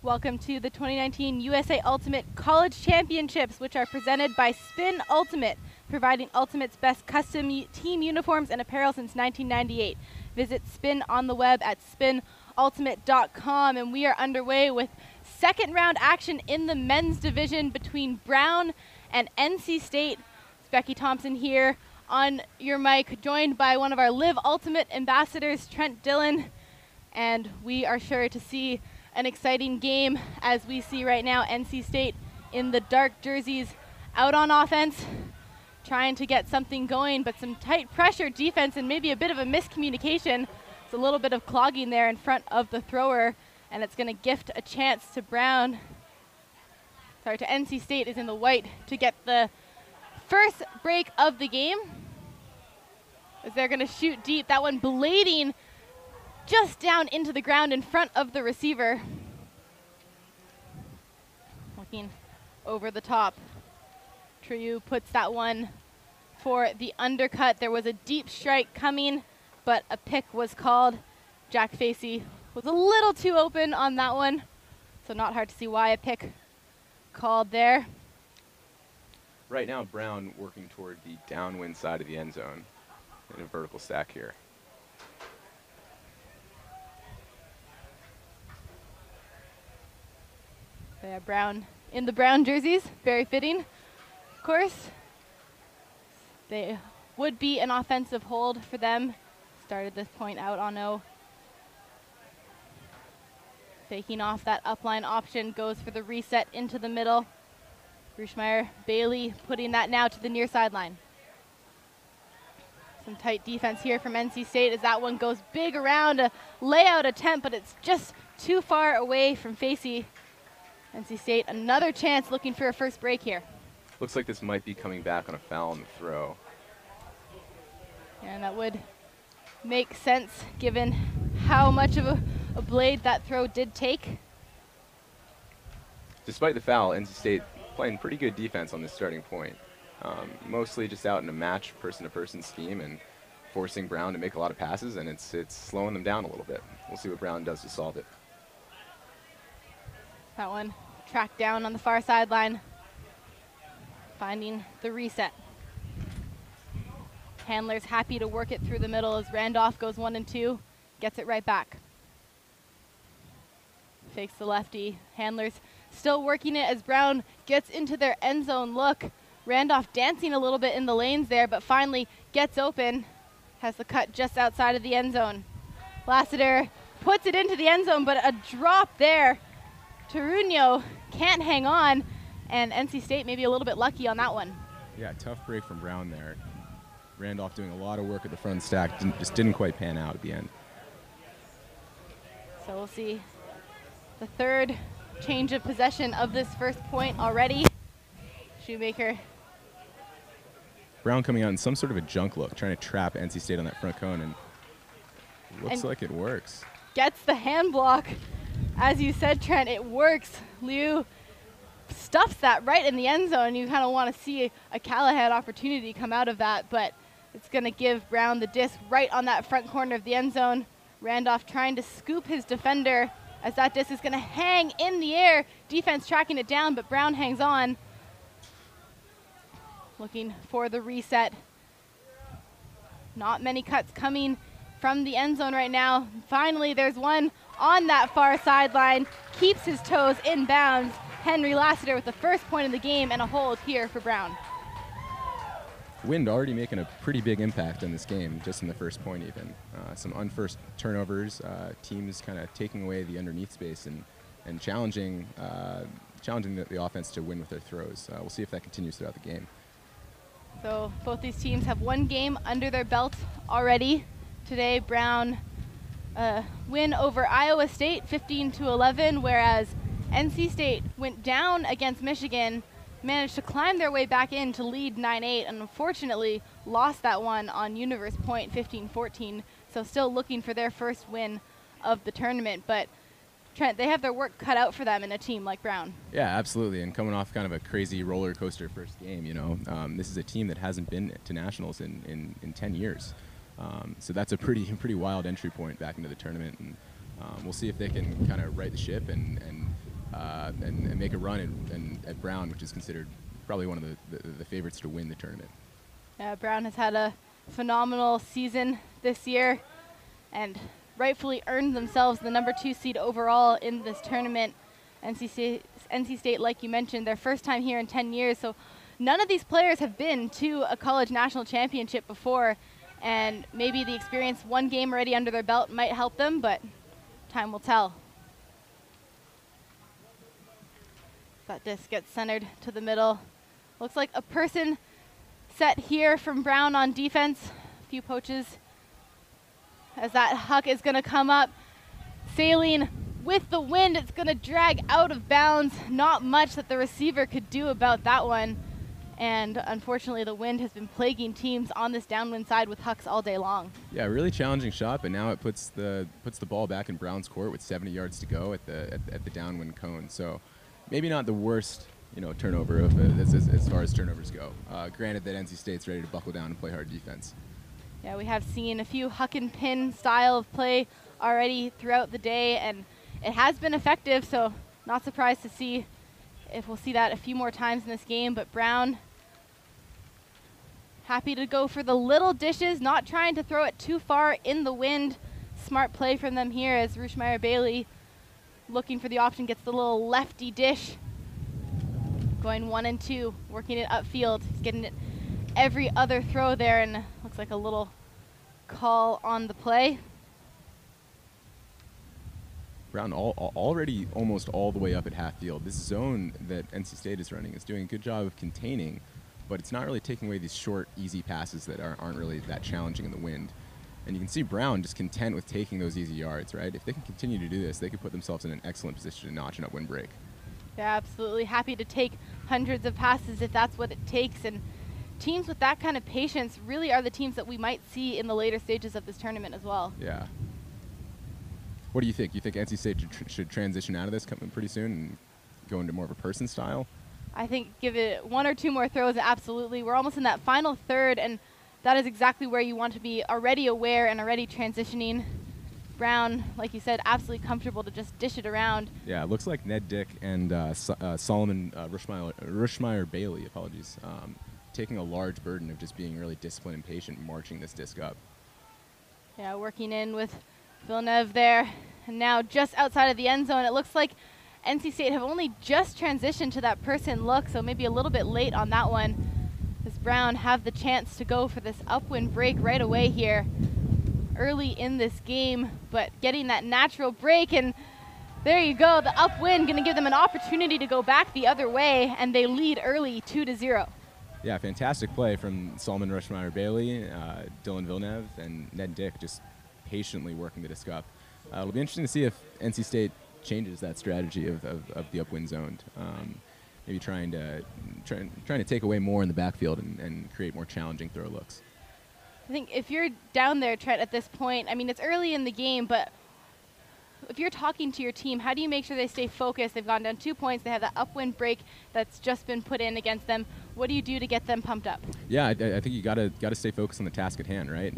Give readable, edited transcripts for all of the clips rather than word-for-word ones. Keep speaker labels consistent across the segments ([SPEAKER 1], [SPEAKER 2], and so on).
[SPEAKER 1] Welcome to the 2019 USA Ultimate College Championships, which are presented by Spin Ultimate, providing Ultimate's best custom team uniforms and apparel since 1998. Visit Spin on the web at spinultimate.com, and we are underway with second round action in the men's division between Brown and NC State. It's Becky Thompson here on your mic, joined by one of our Live Ultimate ambassadors, Trent Dillon, and we are sure to see an exciting game as we see right now NC State in the dark jerseys out on offense, trying to get something going, but some tight pressure defense and maybe a bit of a miscommunication. It's a little bit of clogging there in front of the thrower, and it's going to gift a chance to Brown. Sorry, to NC State is in the white to get the first break of the game, as they're going to shoot deep. That one blading just down into the ground in front of the receiver. Looking over the top. Trieu puts that one for the undercut. There was a deep strike coming, but a pick was called. Jack Facey was a little too open on that one, so not hard to see why a pick called there.
[SPEAKER 2] Right now, Brown working toward the downwind side of the end zone in a vertical stack here.
[SPEAKER 1] They have Brown in the brown jerseys, very fitting, of course. They would be an offensive hold for them. Started this point out on O. Faking off that upline option, goes for the reset into the middle. Gruschmeyer, Bailey putting that now to the near sideline. Some tight defense here from NC State as that one goes big around, a layout attempt, but it's just too far away from Facey. NC State, another chance looking for a first break here.
[SPEAKER 2] Looks like this might be coming back on a foul on the throw.
[SPEAKER 1] And that would make sense given how much of a blade that throw did take.
[SPEAKER 2] Despite the foul, NC State playing pretty good defense on this starting point. Mostly just out in a match person-to-person scheme and forcing Brown to make a lot of passes, and it's slowing them down a little bit. We'll see what Brown does to solve it.
[SPEAKER 1] That one tracked down on the far sideline, finding the reset. Handler's happy to work it through the middle as Randolph goes 1 and 2, gets it right back. Fakes the lefty. Handler's still working it as Brown gets into their end zone look. Randolph dancing a little bit in the lanes there, but finally gets open. Has the cut just outside of the end zone. Lassiter puts it into the end zone, but a drop there. Toruño can't hang on, and NC State maybe a little bit lucky on that one.
[SPEAKER 3] Yeah, tough break from Brown there. Randolph doing a lot of work at the front stack, just didn't quite pan out at the end.
[SPEAKER 1] So we'll see the third change of possession of this first point already. Shoemaker.
[SPEAKER 3] Brown coming out in some sort of a junk look, trying to trap NC State on that front cone, and looks like it works.
[SPEAKER 1] Gets the hand block. As you said, Trent, it works. Liu stuffs that right in the end zone. You kind of want to see a Callahan opportunity come out of that, but it's going to give Brown the disc right on that front corner of the end zone. Randolph trying to scoop his defender as that disc is going to hang in the air. Defense tracking it down, but Brown hangs on. Looking for the reset. Not many cuts coming from the end zone right now. Finally, there's one on that far sideline. Keeps his toes in bounds. Henry Lassiter with the first point of the game and a hold here for Brown.
[SPEAKER 3] Wind already making a pretty big impact in this game, just in the first point even. Some unforced turnovers, teams kind of taking away the underneath space and challenging the offense to win with their throws. We'll see if that continues throughout the game.
[SPEAKER 1] So both these teams have one game under their belt already. Today, Brown win over Iowa State 15-11, whereas NC State went down against Michigan, managed to climb their way back in to lead 9-8, and unfortunately lost that one on Universe Point 15-14. So still looking for their first win of the tournament. But Trent, they have their work cut out for them in a team like Brown.
[SPEAKER 3] Yeah, absolutely. And coming off kind of a crazy roller coaster first game, you know, this is a team that hasn't been to nationals in 10 years. So that's a pretty wild entry point back into the tournament. And we'll see if they can kind of right the ship and and make a run at Brown, which is considered probably one of the favorites to win the tournament.
[SPEAKER 1] Yeah, Brown has had a phenomenal season this year and rightfully earned themselves the #2 seed overall in this tournament. NC State, like you mentioned, their first time here in 10 years, so none of these players have been to a college national championship before, and maybe the experience, one game already under their belt, might help them, but time will tell. That disc gets centered to the middle. Looks like a person set here from Brown on defense. A few poaches as that huck is going to come up. Sailing with the wind, it's going to drag out of bounds. Not much that the receiver could do about that one. And unfortunately, the wind has been plaguing teams on this downwind side with hucks all day long.
[SPEAKER 3] Yeah, really challenging shot, but now it puts the ball back in Brown's court with 70 yards to go at the downwind cone. So maybe not the worst, turnover of as far as turnovers go. Granted that NC State's ready to buckle down and play hard defense.
[SPEAKER 1] Yeah, we have seen a few huck and pin style of play already throughout the day, and it has been effective, so not surprised to see if we'll see that a few more times in this game. But Brown happy to go for the little dishes, not trying to throw it too far in the wind. Smart play from them here as Rushmeyer Bailey, looking for the option, gets the little lefty dish. Going 1 and 2, working it upfield. He's getting it every other throw there, and looks like a little call on the play.
[SPEAKER 3] Brown already almost all the way up at half field. This zone that NC State is running is doing a good job of containing, but it's not really taking away these short, easy passes that aren't really that challenging in the wind. And you can see Brown just content with taking those easy yards, right? If they can continue to do this, they could put themselves in an excellent position to notch an upwind break.
[SPEAKER 1] Yeah, absolutely. Happy to take hundreds of passes if that's what it takes. And teams with that kind of patience really are the teams that we might see in the later stages of this tournament as well.
[SPEAKER 3] Yeah. What do you think? You think NC State should transition out of this coming pretty soon and go into more of a person style?
[SPEAKER 1] I think give it 1 or 2 more throws, absolutely. We're almost in that final third, and that is exactly where you want to be, already aware and already transitioning. Brown, like you said, absolutely comfortable to just dish it around.
[SPEAKER 3] Yeah, it looks like Ned Dick and Solomon Rushmeyer Bailey, taking a large burden of just being really disciplined and patient, marching this disc up.
[SPEAKER 1] Yeah, working in with Villeneuve there. And now just outside of the end zone, it looks like NC State have only just transitioned to that person look, so maybe a little bit late on that one. Does Brown have the chance to go for this upwind break right away here early in this game, but getting that natural break, and there you go, the upwind going to give them an opportunity to go back the other way, and they lead early 2-0.
[SPEAKER 3] Yeah, fantastic play from Solomon Rushmeyer Bailey, Dylan Villeneuve, and Ned Dick just patiently working the disc up. It'll be interesting to see if NC State changes that strategy of the upwind zone. Maybe trying to take away more in the backfield and create more challenging throw looks.
[SPEAKER 1] I think if you're down there, Trent, at this point, I mean, it's early in the game, but if you're talking to your team, how do you make sure they stay focused? They've gone down 2 points. They have that upwind break that's just been put in against them. What do you do to get them pumped up?
[SPEAKER 3] Yeah, I think you gotta stay focused on the task at hand, right?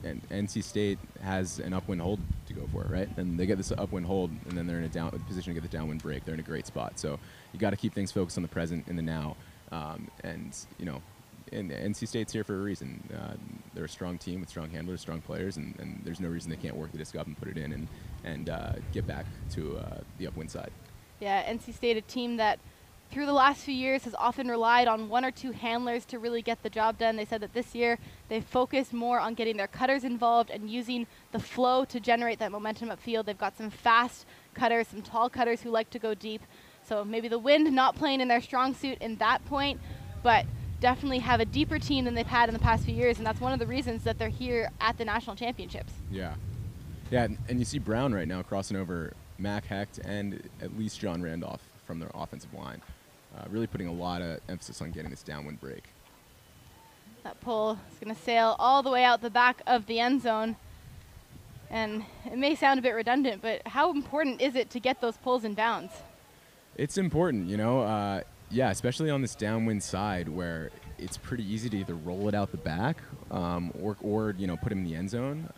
[SPEAKER 3] And NC State has an upwind hold to go for, right? And they get this upwind hold, and then they're in a position to get the downwind break. They're in a great spot. So you got to keep things focused on the present and the now. And NC State's here for a reason. They're a strong team with strong handlers, strong players, and there's no reason they can't work the disc up and put it in and get back to the upwind side.
[SPEAKER 1] Yeah, NC State, a team that through the last few years has often relied on 1 or 2 handlers to really get the job done. They said that this year they've focused more on getting their cutters involved and using the flow to generate that momentum upfield. They've got some fast cutters, some tall cutters who like to go deep. So maybe the wind not playing in their strong suit in that point, but definitely have a deeper team than they've had in the past few years, and that's one of the reasons that they're here at the national championships.
[SPEAKER 3] Yeah. Yeah, and you see Brown right now crossing over Mac Hecht and at least John Randolph from their offensive line. Really putting a lot of emphasis on getting this downwind break.
[SPEAKER 1] That pull is going to sail all the way out the back of the end zone. And it may sound a bit redundant, but how important is it to get those pulls in bounds?
[SPEAKER 3] It's important, yeah, especially on this downwind side where it's pretty easy to either roll it out the back or put him in the end zone.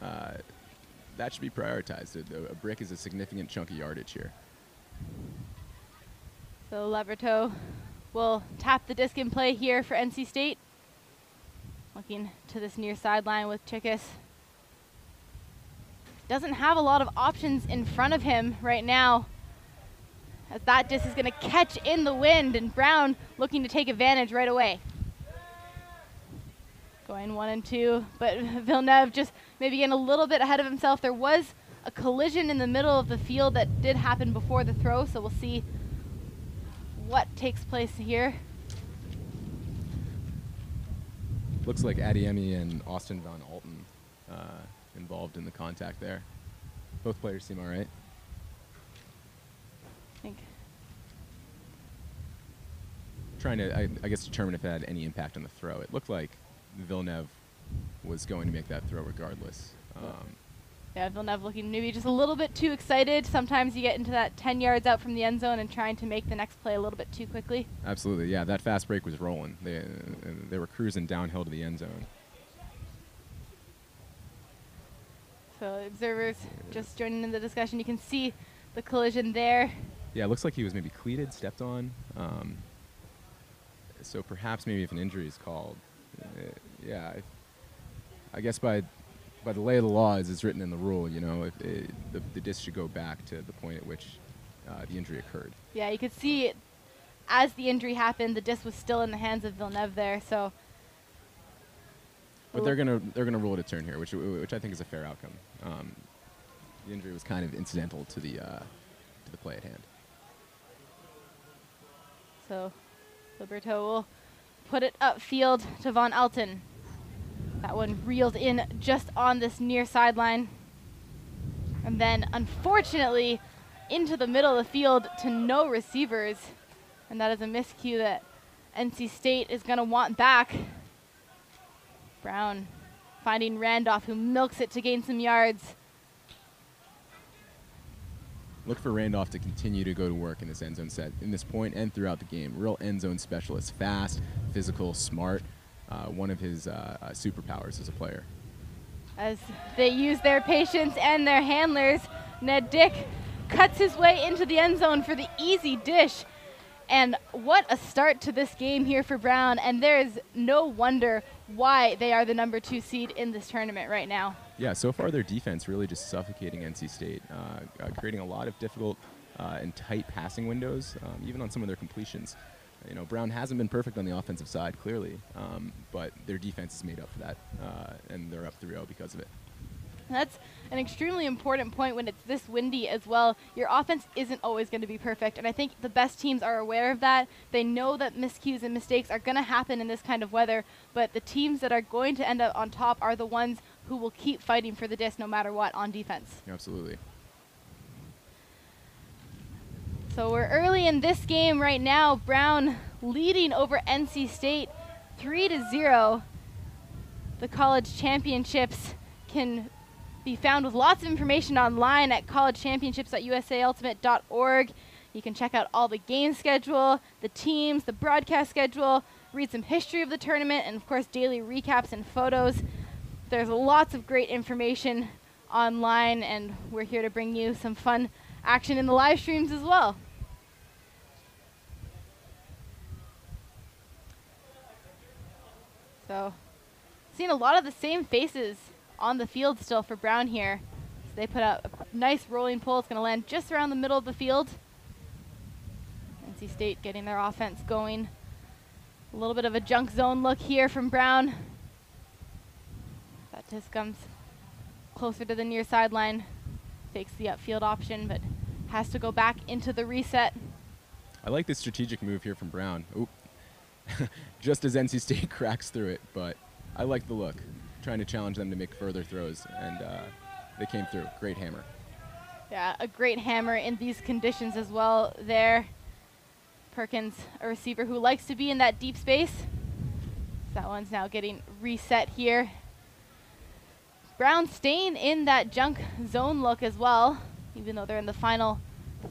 [SPEAKER 3] That should be prioritized. A brick is a significant chunk of yardage here.
[SPEAKER 1] So Leverteau will tap the disc in play here for NC State. Looking to this near sideline with Chickus. Doesn't have a lot of options in front of him right now, as that disc is going to catch in the wind, and Brown looking to take advantage right away. Going 1 and 2, but Villeneuve just maybe getting a little bit ahead of himself. There was a collision in the middle of the field that did happen before the throw, so we'll see what takes place here.
[SPEAKER 3] Looks like Adeyemi and Austin Van Alten involved in the contact there. Both players seem all right.
[SPEAKER 1] I think.
[SPEAKER 3] Trying to, I guess, determine if it had any impact on the throw. It looked like Villeneuve was going to make that throw regardless.
[SPEAKER 1] Yeah, Villeneuve looking maybe just a little bit too excited. Sometimes you get into that 10 yards out from the end zone and trying to make the next play a little bit too quickly.
[SPEAKER 3] Absolutely, yeah. That fast break was rolling. They were cruising downhill to the end zone.
[SPEAKER 1] So observers just joining in the discussion. You can see the collision there.
[SPEAKER 3] Yeah, it looks like he was maybe cleated, stepped on. So perhaps maybe if an injury is called. Yeah, I guess by the lay of the law, as it's written in the rule, you know, the disc should go back to the point at which the injury occurred.
[SPEAKER 1] Yeah, you could see as the injury happened, the disc was still in the hands of Villeneuve there. So,
[SPEAKER 3] but they're gonna rule it a turn here, which I think is a fair outcome. The injury was kind of incidental to the play at hand.
[SPEAKER 1] So, Leverteau will put it upfield to Van Alten. That one reeled in just on this near sideline. And then, unfortunately, into the middle of the field to no receivers. And that is a miscue that NC State is going to want back. Brown finding Randolph, who milks it to gain some yards.
[SPEAKER 3] Look for Randolph to continue to go to work in this end zone set, in this point and throughout the game. Real end zone specialist, fast, physical, smart. One of his superpowers as a player.
[SPEAKER 1] As they use their patience and their handlers, Ned Dick cuts his way into the end zone for the easy dish. And what a start to this game here for Brown. And there is no wonder why they are the #2 seed in this tournament right now.
[SPEAKER 3] Yeah, so far their defense really just suffocating NC State, creating a lot of difficult and tight passing windows, even on some of their completions. You know, Brown hasn't been perfect on the offensive side, clearly, but their defense is made up for that, and they're up 3-0 because of it.
[SPEAKER 1] That's an extremely important point when it's this windy as well. Your offense isn't always going to be perfect, and I think the best teams are aware of that. They know that miscues and mistakes are going to happen in this kind of weather, but the teams that are going to end up on top are the ones who will keep fighting for the disc no matter what on defense.
[SPEAKER 3] Absolutely.
[SPEAKER 1] So we're early in this game right now. Brown leading over NC State 3-0. The college championships can be found with lots of information online at collegechampionships.usaultimate.org. You can check out all the game schedule, the teams, the broadcast schedule, read some history of the tournament, and of course daily recaps and photos. There's lots of great information online, and we're here to bring you some fun action in the live streams as well. So, seeing a lot of the same faces on the field still for Brown here. So they put out a nice rolling pull. It's going to land just around the middle of the field. NC State getting their offense going. A little bit of a junk zone look here from Brown. That disc comes closer to the near sideline. Fakes the upfield option, but has to go back into the reset.
[SPEAKER 3] I like this strategic move here from Brown. Oop. Just as NC State cracks through it, but I like the look. Trying to challenge them to make further throws, and they came through. Great hammer.
[SPEAKER 1] Yeah, a great hammer in these conditions as well there. Perkins, a receiver who likes to be in that deep space. That one's now getting reset here. Brown staying in that junk zone look as well, even though they're in the final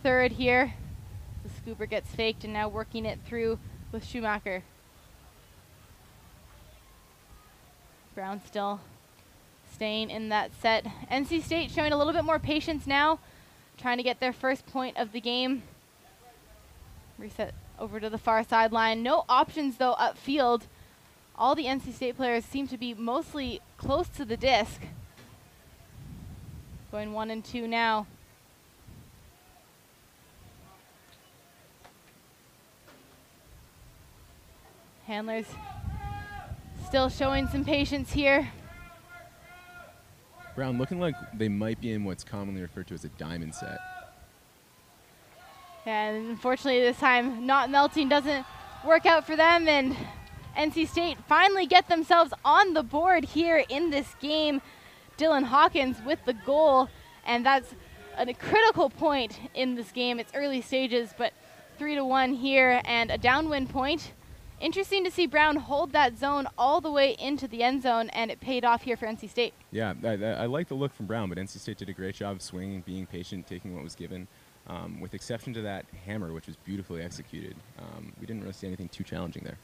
[SPEAKER 1] third here. The scooper gets faked and now working it through with Schumacher. Brown still staying in that set. NC State showing a little bit more patience now, trying to get their first point of the game. Reset over to the far sideline. No options, though, upfield. All the NC State players seem to be mostly close to the disc. Going 1 and 2 now. Handlers still showing some patience here.
[SPEAKER 3] Brown looking like they might be in what's commonly referred to as a diamond set.
[SPEAKER 1] And unfortunately this time not melting doesn't work out for them, and NC State finally get themselves on the board here in this game. Dylan Hawkins with the goal, and that's a critical point in this game. It's early stages, but 3-1 here and a downwind point. Interesting to see Brown hold that zone all the way into the end zone, and it paid off here for NC State.
[SPEAKER 3] Yeah, I like the look from Brown, but NC State did a great job of swinging, being patient, taking what was given. With exception to that hammer, which was beautifully executed. We didn't really see anything too challenging there.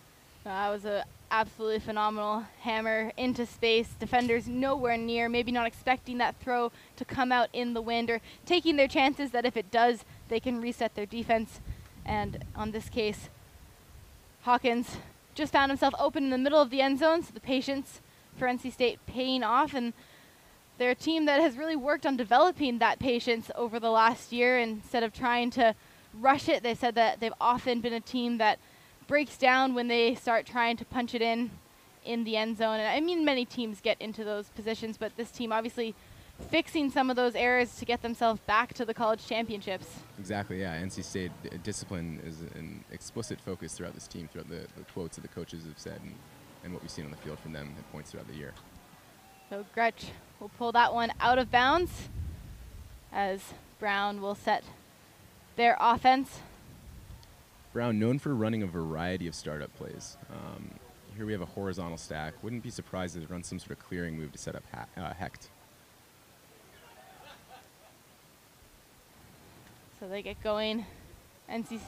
[SPEAKER 1] That was a absolutely phenomenal hammer into space. Defenders nowhere near, maybe not expecting that throw to come out in the wind, or taking their chances that if it does, they can reset their defense. And on this case, Hawkins just found himself open in the middle of the end zone, so the patience for NC State paying off. And they're a team that has really worked on developing that patience over the last year. Instead of trying to rush it, they said that they've often been a team that breaks down when they start trying to punch it in the end zone. And I mean, many teams get into those positions, but this team obviously fixing some of those errors to get themselves back to the college championships.
[SPEAKER 3] Exactly, yeah. NC State discipline is an explicit focus throughout this team, throughout the quotes that the coaches have said, and what we've seen on the field from them at points throughout the year.
[SPEAKER 1] So Gretsch will pull that one out of bounds as Brown will set their offense.
[SPEAKER 3] Brown, known for running a variety of startup plays. Here we have a horizontal stack. Wouldn't be surprised if they run some sort of clearing move to set up Hecht.
[SPEAKER 1] So they get going. NC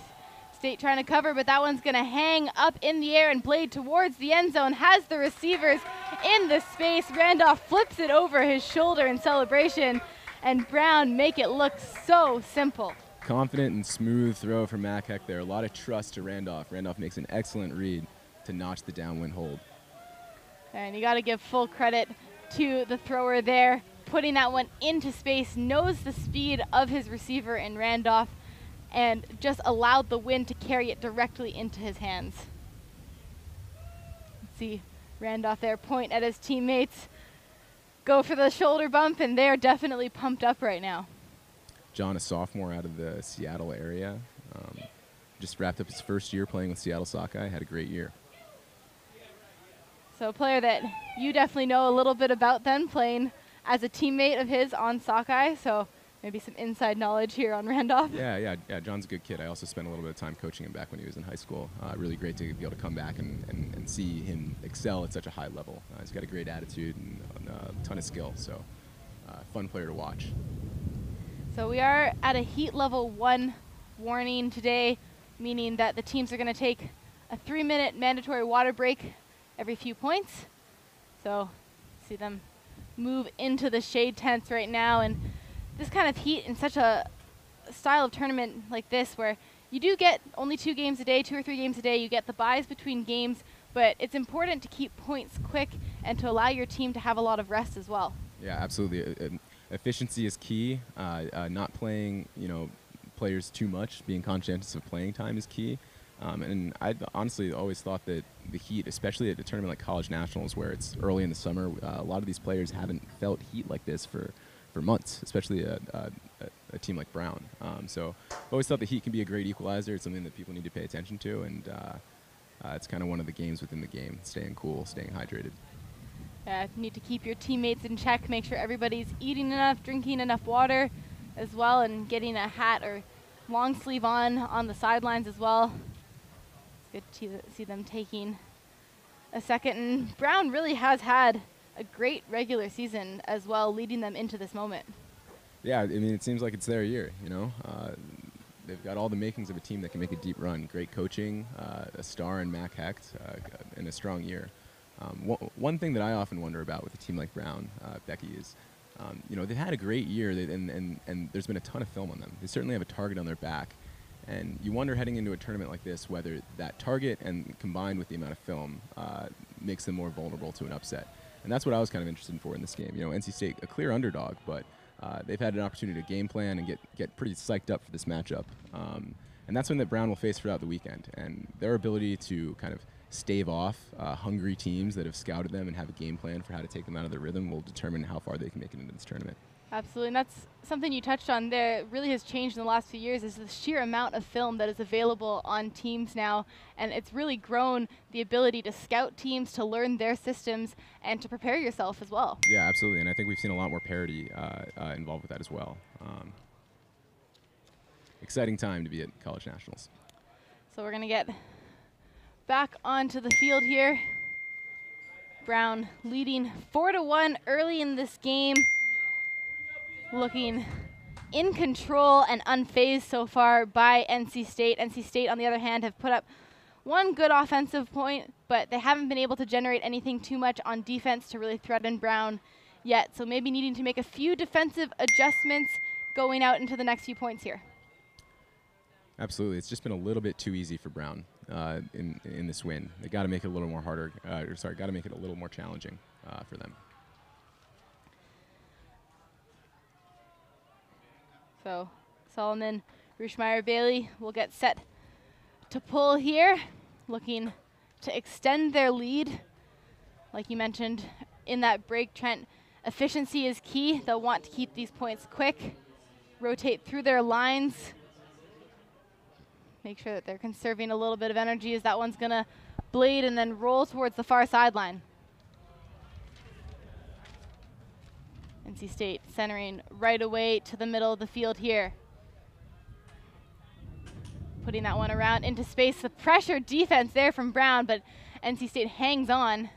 [SPEAKER 1] State trying to cover, but that one's going to hang up in the air and blade towards the end zone. Has the receivers in the space. Randolph flips it over his shoulder in celebration, and Brown make it look so simple.
[SPEAKER 3] Confident and smooth throw from Mac Hecht there. A lot of trust to Randolph. Randolph makes an excellent read to notch the downwind hold.
[SPEAKER 1] And you got to give full credit to the thrower there, putting that one into space, knows the speed of his receiver in Randolph, and just allowed the wind to carry it directly into his hands. See Randolph there point at his teammates, go for the shoulder bump, and they're definitely pumped up right now.
[SPEAKER 3] John, a sophomore out of the Seattle area, just wrapped up his first year playing with Seattle Sockeye, had a great year.
[SPEAKER 1] So a player that you definitely know a little bit about then, playing as a teammate of his on Sockeye, so maybe some inside knowledge here on Randolph.
[SPEAKER 3] Yeah, John's a good kid. I also spent a little bit of time coaching him back when he was in high school. Really great to be able to come back and see him excel at such a high level. He's got a great attitude and a ton of skill, so fun player to watch.
[SPEAKER 1] So we are at a heat level 1 warning today, meaning that the teams are going to take a 3-minute mandatory water break every few points. So see them move into the shade tents right now, and this kind of heat in such a style of tournament like this, where you do get only 2 games a day, 2 or 3 games a day, you get the byes between games, but it's important to keep points quick and to allow your team to have a lot of rest as well.
[SPEAKER 3] Yeah, absolutely. Efficiency is key. Not playing, players too much, being conscientious of playing time is key. And I honestly always thought that the heat, especially at a tournament like College Nationals, where it's early in the summer, a lot of these players haven't felt heat like this for months, especially a team like Brown. So I've always thought the heat can be a great equalizer. It's something that people need to pay attention to, and it's kind of one of the games within the game, staying cool, staying hydrated.
[SPEAKER 1] You need to keep your teammates in check, make sure everybody's eating enough, drinking enough water as well, and getting a hat or long sleeve on the sidelines as well. It's good to see them taking a second. And Brown really has had a great regular season as well, leading them into this moment.
[SPEAKER 3] Yeah, I mean, it seems like it's their year, They've got all the makings of a team that can make a deep run. Great coaching, a star in Mac Hecht, and a strong year. One thing that I often wonder about with a team like Brown, Becky, is, they've had a great year, and there's been a ton of film on them. They certainly have a target on their back, And you wonder heading into a tournament like this whether that target and combined with the amount of film makes them more vulnerable to an upset. And that's what I was kind of interested in this game. You know, NC State, a clear underdog, but they've had an opportunity to game plan and get pretty psyched up for this matchup. And that's one that Brown will face throughout the weekend. And their ability to kind of stave off hungry teams that have scouted them and have a game plan for how to take them out of their rhythm will determine how far they can make it into this tournament.
[SPEAKER 1] Absolutely, and that's something you touched on there. It really has changed in the last few years is the sheer amount of film that is available on teams now, and it's really grown the ability to scout teams, to learn their systems, and to prepare yourself as well.
[SPEAKER 3] Yeah, absolutely, and I think we've seen a lot more parity involved with that as well. Exciting time to be at College Nationals.
[SPEAKER 1] So we're going to get back onto the field here. Brown leading 4-1 early in this game. Looking in control and unfazed so far by NC State. NC State, on the other hand, have put up one good offensive point, but they haven't been able to generate anything too much on defense to really threaten Brown yet. So maybe needing to make a few defensive adjustments going out into the next few points here.
[SPEAKER 3] Absolutely. It's just been a little bit too easy for Brown in this win. They got to make it a little more harder, got to make it a little more challenging for them.
[SPEAKER 1] So Solomon, Rushmeyer Bailey will get set to pull here, looking to extend their lead. Like you mentioned in that break, Trent, efficiency is key. They'll want to keep these points quick, rotate through their lines, make sure that they're conserving a little bit of energy as that one's going to blade and then roll towards the far sideline. NC State centering right away to the middle of the field here. Putting that one around into space. The pressure defense there from Brown, but NC State hangs on.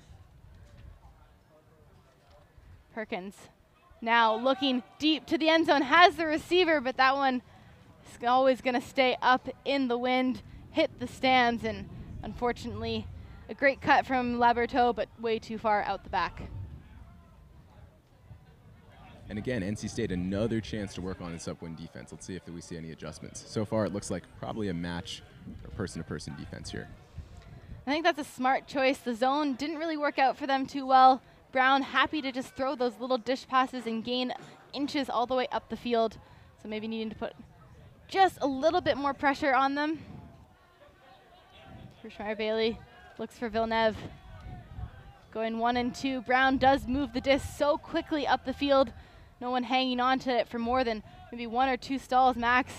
[SPEAKER 1] Perkins now looking deep to the end zone, has the receiver, but that one is always going to stay up in the wind, hit the stands, and unfortunately a great cut from Laberteau, but way too far out the back.
[SPEAKER 3] And again, NC State, another chance to work on its upwind defense. Let's see if we see any adjustments. So far, it looks like probably a match or person-to-person defense here.
[SPEAKER 1] I think that's a smart choice. The zone didn't really work out for them too well. Brown happy to just throw those little dish passes and gain inches all the way up the field. So maybe needing to put just a little bit more pressure on them. Rushmeyer Bailey looks for Villeneuve. Going 1 and 2. Brown does move the disc so quickly up the field. No one hanging on to it for more than maybe 1 or 2 stalls max.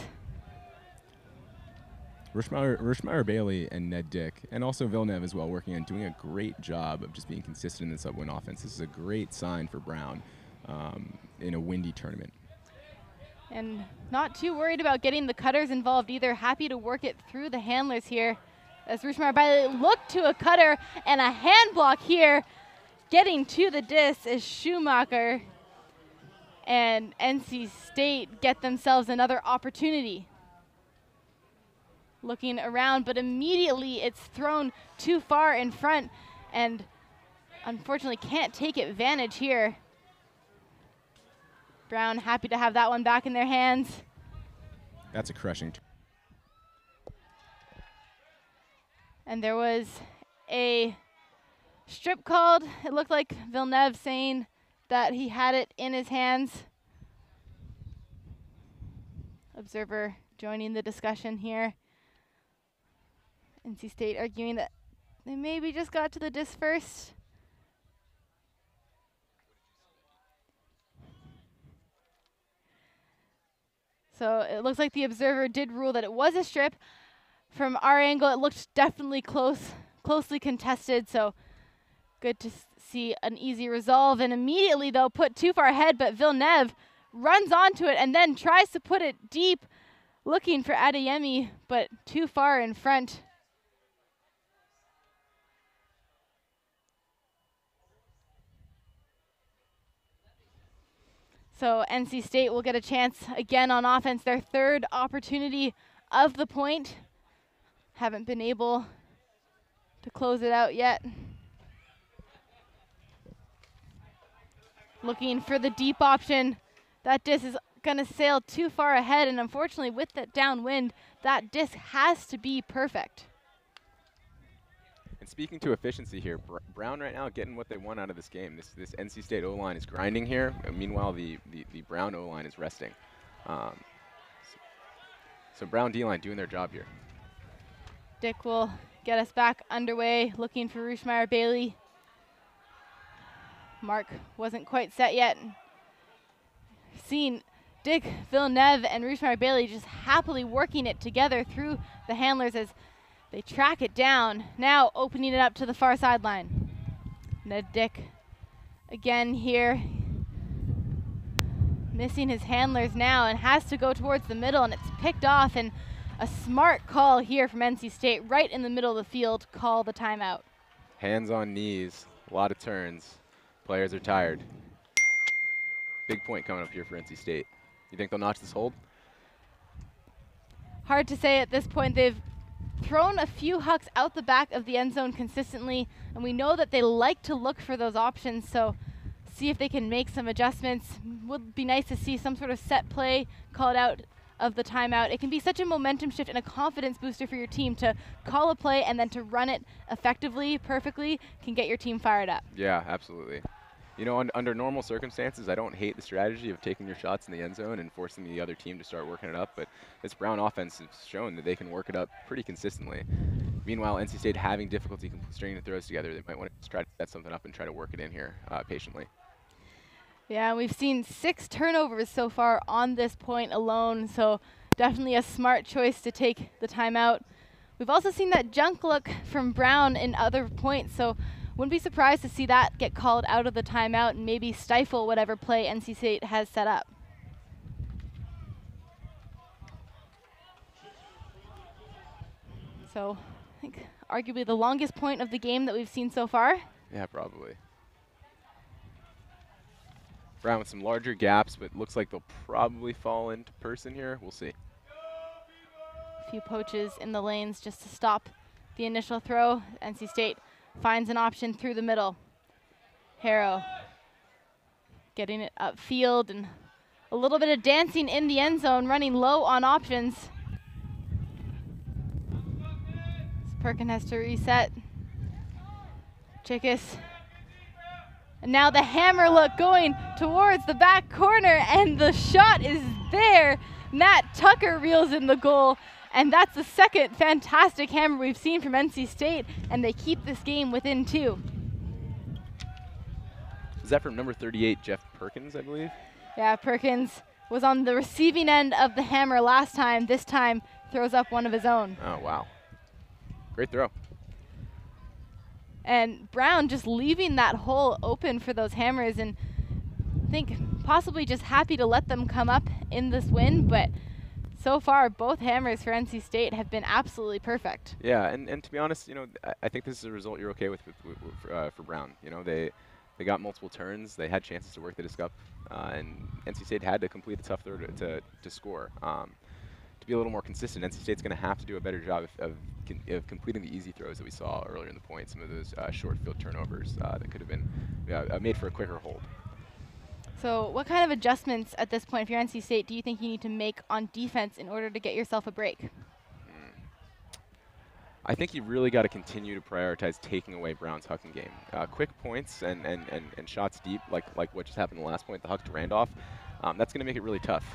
[SPEAKER 3] Rushmeyer Bailey and Ned Dick, and also Villeneuve as well, working on doing a great job of just being consistent in this upwind offense. This is a great sign for Brown in a windy tournament.
[SPEAKER 1] And not too worried about getting the cutters involved either. Happy to work it through the handlers here. As Rushmeyer Bailey looked to a cutter and a hand block here. Getting to the disc is Schumacher. And NC State get themselves another opportunity. Looking around, but immediately it's thrown too far in front and unfortunately can't take advantage here. Brown happy to have that one back in their hands.
[SPEAKER 3] That's a crushing.
[SPEAKER 1] And there was a strip called. It looked like Villeneuve saying that he had it in his hands. Observer joining the discussion here. NC State arguing that they maybe just got to the disc first. So it looks like the observer did rule that it was a strip. From our angle, it looked definitely closely contested, so good to see an easy resolve. And immediately, though, put too far ahead, but Villeneuve runs onto it and then tries to put it deep, looking for Adeyemi, but too far in front. So NC State will get a chance again on offense, their third opportunity of the point. Haven't been able to close it out yet. Looking for the deep option. That disc is going to sail too far ahead, and unfortunately with that downwind, that disc has to be perfect.
[SPEAKER 2] And speaking to efficiency here, Brown right now getting what they want out of this game. This NC State O-line is grinding here. Meanwhile, the Brown O-line is resting. So Brown D-line doing their job here.
[SPEAKER 1] Dick will get us back underway, looking for Rushmeyer Bailey. Mark wasn't quite set yet. Seen Dick Villeneuve and Rushmeyer Bailey just happily working it together through the handlers as they track it down, now opening it up to the far sideline. Ned Dick again here, missing his handlers now and has to go towards the middle, and it's picked off, and a smart call here from NC State, right in the middle of the field, call the timeout.
[SPEAKER 2] Hands on knees, a lot of turns. Players are tired. Big point coming up here for NC State. You think they'll notch this hold?
[SPEAKER 1] Hard to say at this point. They've thrown a few hucks out the back of the end zone consistently, and we know that they like to look for those options, so see if they can make some adjustments. Would be nice to see some sort of set play called out of the timeout. It can be such a momentum shift and a confidence booster for your team to call a play and then to run it effectively, perfectly, can get your team fired up.
[SPEAKER 2] Yeah, absolutely. You know, under normal circumstances, I don't hate the strategy of taking your shots in the end zone and forcing the other team to start working it up, but this Brown offense has shown that they can work it up pretty consistently. Meanwhile, NC State having difficulty stringing the throws together, they might want to try to set something up and try to work it in here patiently.
[SPEAKER 1] Yeah, we've seen 6 turnovers so far on this point alone, so definitely a smart choice to take the timeout. We've also seen that junk look from Brown in other points, so wouldn't be surprised to see that get called out of the timeout and maybe stifle whatever play NC State has set up. So I think arguably the longest point of the game that we've seen so far.
[SPEAKER 2] Yeah, probably. Brown with some larger gaps, but looks like they'll probably fall into person here. We'll see.
[SPEAKER 1] A few poaches in the lanes just to stop the initial throw. NC State finds an option through the middle. Harrow getting it upfield and a little bit of dancing in the end zone, running low on options. Perkin has to reset. Chickus. And now the hammer look going towards the back corner, and the shot is there. Matt Tucker reels in the goal, and that's the second fantastic hammer we've seen from NC State, and they keep this game within 2.
[SPEAKER 2] Is that from number 38, Jeff Perkins, I believe?
[SPEAKER 1] Yeah, Perkins was on the receiving end of the hammer last time. This time throws up one of his own.
[SPEAKER 2] Oh, wow. Great throw.
[SPEAKER 1] And Brown just leaving that hole open for those hammers, and I think possibly just happy to let them come up in this win, but so far both hammers for NC State have been absolutely perfect.
[SPEAKER 2] Yeah, and to be honest, you know, I think this is a result you're okay with for Brown. You know, they got multiple turns, they had chances to work the disc up, and NC State had to complete the tough throw to score. To be a little more consistent, NC State's going to have to do a better job of completing the easy throws that we saw earlier in the point, some of those short field turnovers that could have been made for a quicker hold.
[SPEAKER 1] So what kind of adjustments at this point, if you're NC State, do you think you need to make on defense in order to get yourself a break?
[SPEAKER 2] I think you really got to continue to prioritize taking away Brown's hucking game. Quick points and shots deep, like what just happened in the last point, the huck to Randolph. That's going to make it really tough.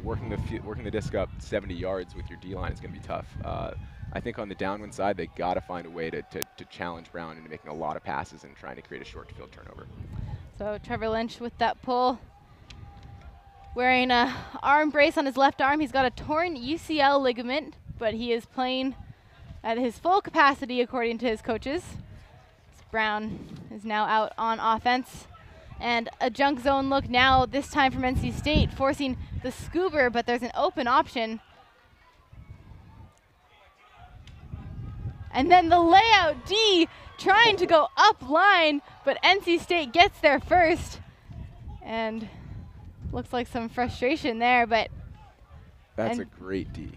[SPEAKER 2] Working the disc up 70 yards with your D-line is going to be tough. I think on the downwind side, they got to find a way to challenge Brown into making a lot of passes and trying to create a short field turnover. So
[SPEAKER 1] Trevor Lynch with that pull, wearing an arm brace on his left arm. He's got a torn UCL ligament, but he is playing at his full capacity according to his coaches. Brown is now out on offense. And a junk zone look now, this time from NC State, forcing the scoober, but there's an open option. And then the layout D trying to go up line, but NC State gets there first. And looks like some frustration there, but
[SPEAKER 2] that's a great D.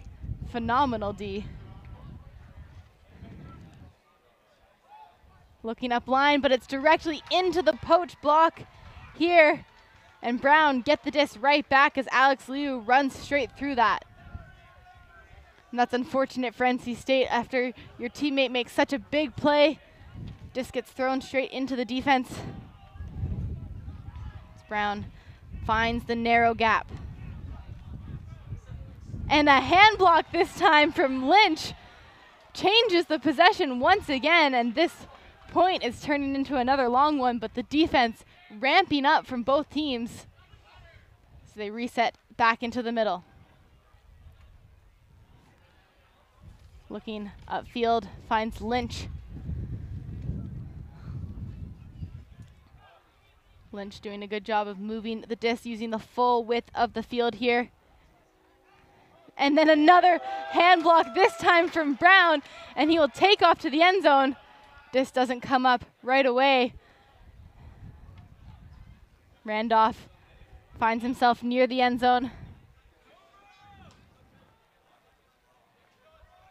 [SPEAKER 1] Phenomenal D. Looking up line, but it's directly into the poach block here. And Brown get the disc right back as Alex Liu runs straight through that. And that's unfortunate for NC State. After your teammate makes such a big play, disc gets thrown straight into the defense. As Brown finds the narrow gap. And a hand block this time from Lynch changes the possession once again, and this point is turning into another long one, but the defense ramping up from both teams. So they reset back into the middle. Looking upfield, finds Lynch. Lynch doing a good job of moving the disc, using the full width of the field here. And then another hand block, this time from Brown, and he will take off to the end zone. Disc doesn't come up right away. Randolph finds himself near the end zone.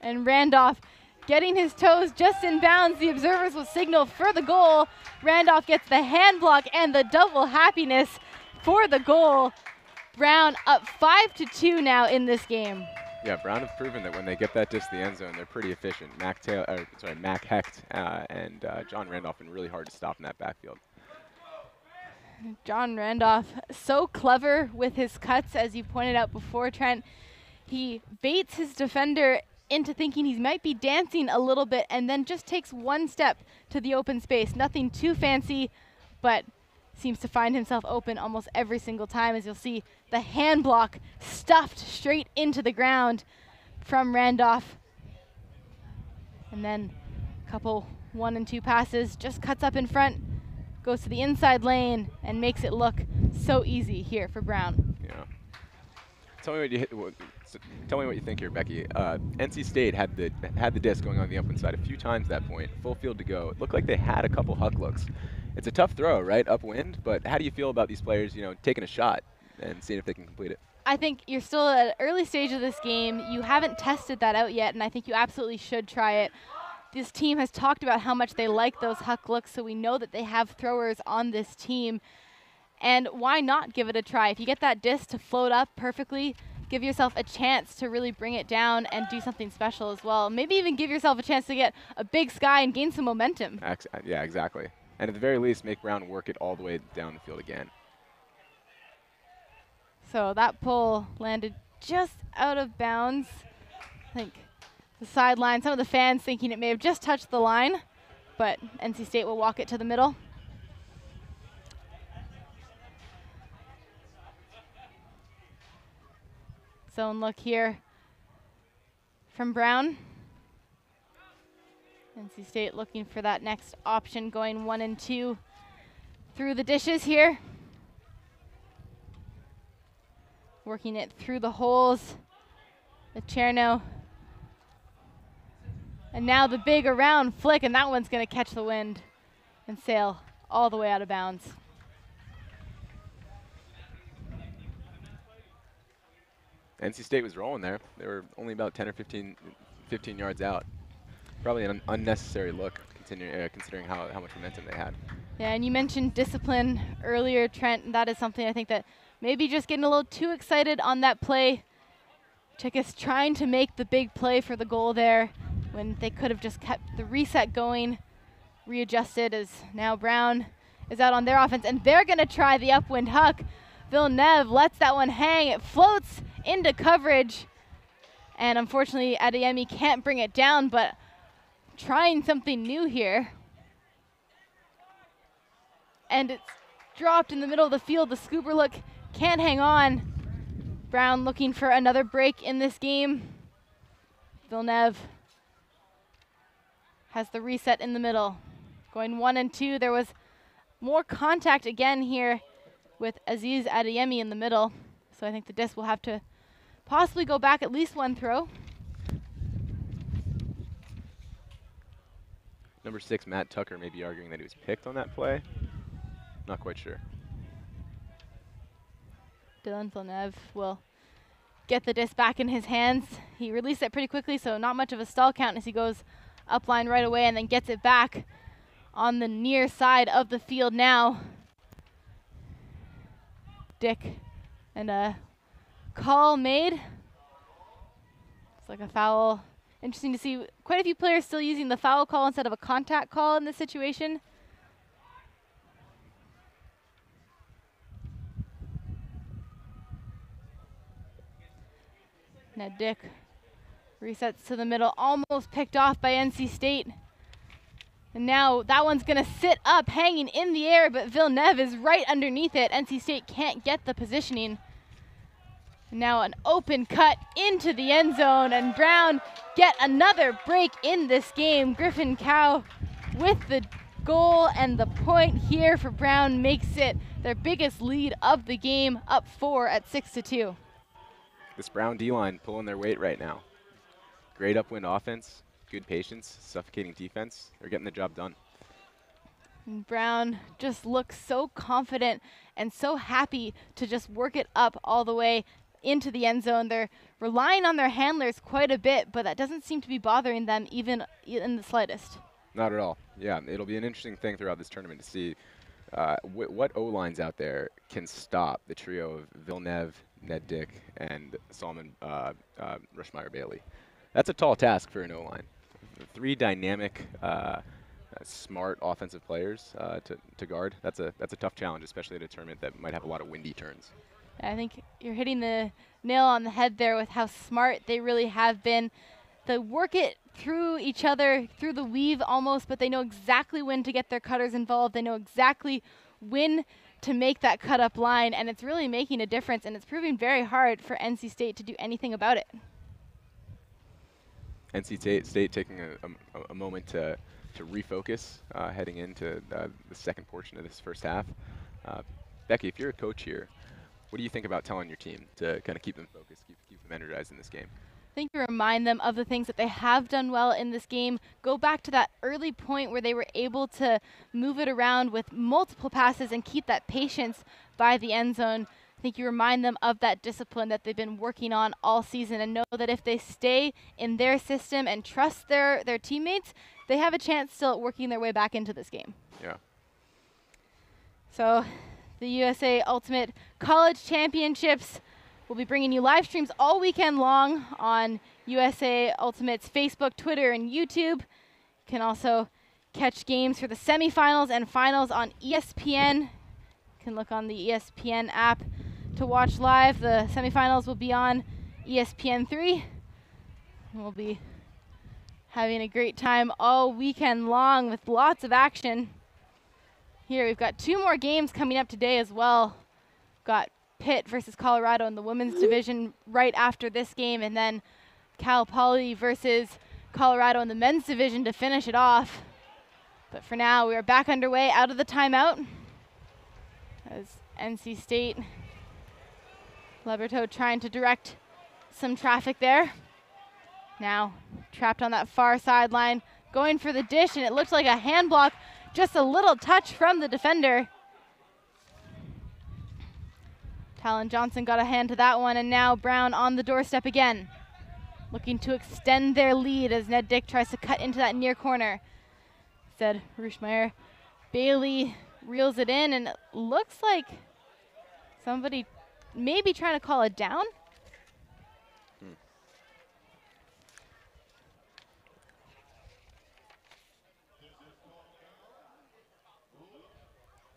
[SPEAKER 1] And Randolph getting his toes just in bounds. The observers will signal for the goal. Randolph gets the hand block and the double happiness for the goal. Brown up 5-2 now in this game.
[SPEAKER 2] Yeah, Brown have proven that when they get that disc to the end zone, they're pretty efficient. Mac Hecht and John Randolph been really hard to stop in that backfield.
[SPEAKER 1] John Randolph, so clever with his cuts, as you pointed out before, Trent. He baits his defender into thinking he might be dancing a little bit and then just takes one step to the open space. Nothing too fancy, but seems to find himself open almost every single time, as you'll see the hand block stuffed straight into the ground from Randolph. And then a couple 1 and 2 passes, just cuts up in front, goes to the inside lane and makes it look so easy here for Brown.
[SPEAKER 2] Yeah. Tell me what you think here, Becky. NC State had the disc going on the open side a few times at that point, full field to go. It looked like they had a couple huck looks. It's a tough throw, right, upwind, but how do you feel about these players, taking a shot and seeing if they can complete it?
[SPEAKER 1] I think you're still at an early stage of this game. You haven't tested that out yet, and I think you absolutely should try it. This team has talked about how much they like those huck looks, so we know that they have throwers on this team. And why not give it a try? If you get that disc to float up perfectly, give yourself a chance to really bring it down and do something special as well. Maybe even give yourself a chance to get a big sky and gain some momentum.
[SPEAKER 2] Yeah, exactly. And at the very least, make Brown work it all the way down the field again.
[SPEAKER 1] So that pull landed just out of bounds. I think the sideline, some of the fans thinking it may have just touched the line, but NC State will walk it to the middle. Zone look here from Brown. NC State looking for that next option, going 1 and 2 through the dishes here. Working it through the holes. The Cherno. And now the big around flick, and that one's going to catch the wind and sail all the way out of bounds.
[SPEAKER 2] NC State was rolling there. They were only about 10 or 15 yards out. Probably an unnecessary look, considering how much momentum they had.
[SPEAKER 1] Yeah, and you mentioned discipline earlier, Trent, and that is something I think that maybe just getting a little too excited on that play. Chickas trying to make the big play for the goal there when they could have just kept the reset going, readjusted, as now Brown is out on their offense, and they're going to try the upwind huck. Villeneuve lets that one hang. It floats into coverage, and unfortunately Adeyemi can't bring it down, but trying something new here. And it's dropped in the middle of the field. The scooper look can't hang on. Brown looking for another break in this game. Villeneuve has the reset in the middle. Going 1 and 2. There was more contact again here with Aziz Adeyemi in the middle. So I think the disc will have to possibly go back at least one throw.
[SPEAKER 2] Number 6, Matt Tucker, may be arguing that he was picked on that play. Not quite sure.
[SPEAKER 1] Dylan Villeneuve will get the disc back in his hands. He released it pretty quickly, so not much of a stall count as he goes up line right away and then gets it back on the near side of the field now. Dick and a call made. It's like a foul. Interesting to see quite a few players still using the foul call instead of a contact call in this situation. Ned Dick resets to the middle, almost picked off by NC State. And now that one's going to sit up, hanging in the air, but Villeneuve is right underneath it. NC State can't get the positioning. And now an open cut into the end zone, and Brown get another break in this game. Griffin Cow with the goal, and the point here for Brown makes it their biggest lead of the game, up 4 at 6-2.
[SPEAKER 2] This Brown D-line pulling their weight right now. Great upwind offense, good patience, suffocating defense. They're getting the job done.
[SPEAKER 1] And Brown just looks so confident and so happy to just work it up all the way into the end zone. They're relying on their handlers quite a bit, but that doesn't seem to be bothering them even in the slightest.
[SPEAKER 2] Not at all. Yeah, it'll be an interesting thing throughout this tournament to see what O-lines out there can stop the trio of Villeneuve, Ned Dick, and Solomon Rushmeyer Bailey. That's a tall task for an O-line. 3 dynamic, smart offensive players to guard. That's a tough challenge, especially at a tournament that might have a lot of windy turns.
[SPEAKER 1] I think you're hitting the nail on the head there with how smart they really have been. They work it through each other, through the weave almost, but they know exactly when to get their cutters involved. They know exactly when to make that cut-up line, and it's really making a difference, and it's proving very hard for NC State to do anything about it.
[SPEAKER 2] NC State taking a moment to refocus heading into the second portion of this first half. Becky, if you're a coach here, what do you think about telling your team to kind of keep them focused, keep them energized in this game?
[SPEAKER 1] I think you remind them of the things that they have done well in this game. Go back to that early point where they were able to move it around with multiple passes and keep that patience by the end zone. I think you remind them of that discipline that they've been working on all season, and know that if they stay in their system and trust their teammates, they have a chance still at working their way back into this game.
[SPEAKER 2] Yeah.
[SPEAKER 1] So the USA Ultimate College Championships will be bringing you live streams all weekend long on USA Ultimate's Facebook, Twitter, and YouTube. You can also catch games for the semifinals and finals on ESPN. You can look on the ESPN app to watch live. The semifinals will be on ESPN3. We'll be having a great time all weekend long with lots of action. Here we've got 2 more games coming up today as well. We've got Pitt versus Colorado in the women's division right after this game, and then Cal Poly versus Colorado in the men's division to finish it off. But for now, we are back underway out of the timeout as NC State, Leberto trying to direct some traffic there. Now trapped on that far sideline, going for the dish, and it looks like a hand block. Just a little touch from the defender. Talon Johnson got a hand to that one, and now Brown on the doorstep again, looking to extend their lead as Ned Dick tries to cut into that near corner. Instead, Rushmeyer Bailey reels it in, and it looks like somebody maybe trying to call it down.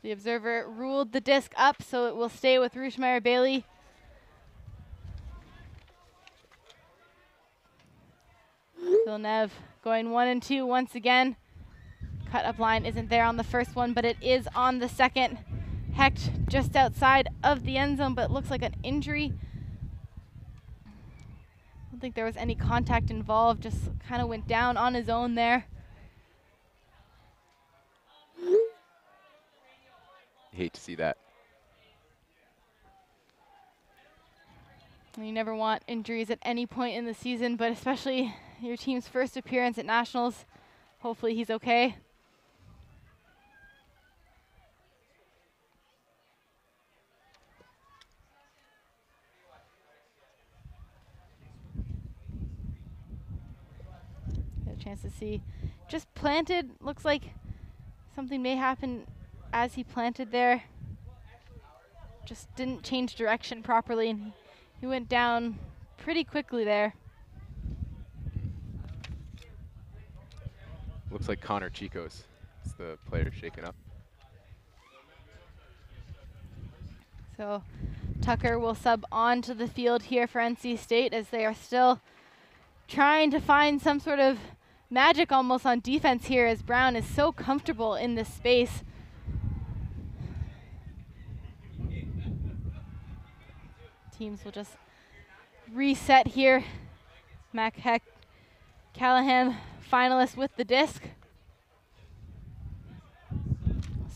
[SPEAKER 1] The observer ruled the disc up, so it will stay with Rushmeyer Bailey. Villeneuve going 1 and 2 once again. Cut up line isn't there on the first one, but it is on the second. Hecht just outside of the end zone, but it looks like an injury. I don't think there was any contact involved, just kind of went down on his own there.
[SPEAKER 2] Hate to see that.
[SPEAKER 1] You never want injuries at any point in the season, but especially your team's first appearance at Nationals. Hopefully he's okay. Get a chance to see. Just planted. Looks like something may happen as he planted there. just didn't change direction properly, and he went down pretty quickly there.
[SPEAKER 2] Looks like Connor Chicos is the player shaken up.
[SPEAKER 1] So Tucker will sub onto the field here for NC State as they are still trying to find some sort of magic almost on defense here, as Brown is so comfortable in this space. Teams will just reset here. Mac Hecht Callahan finalist with the disc.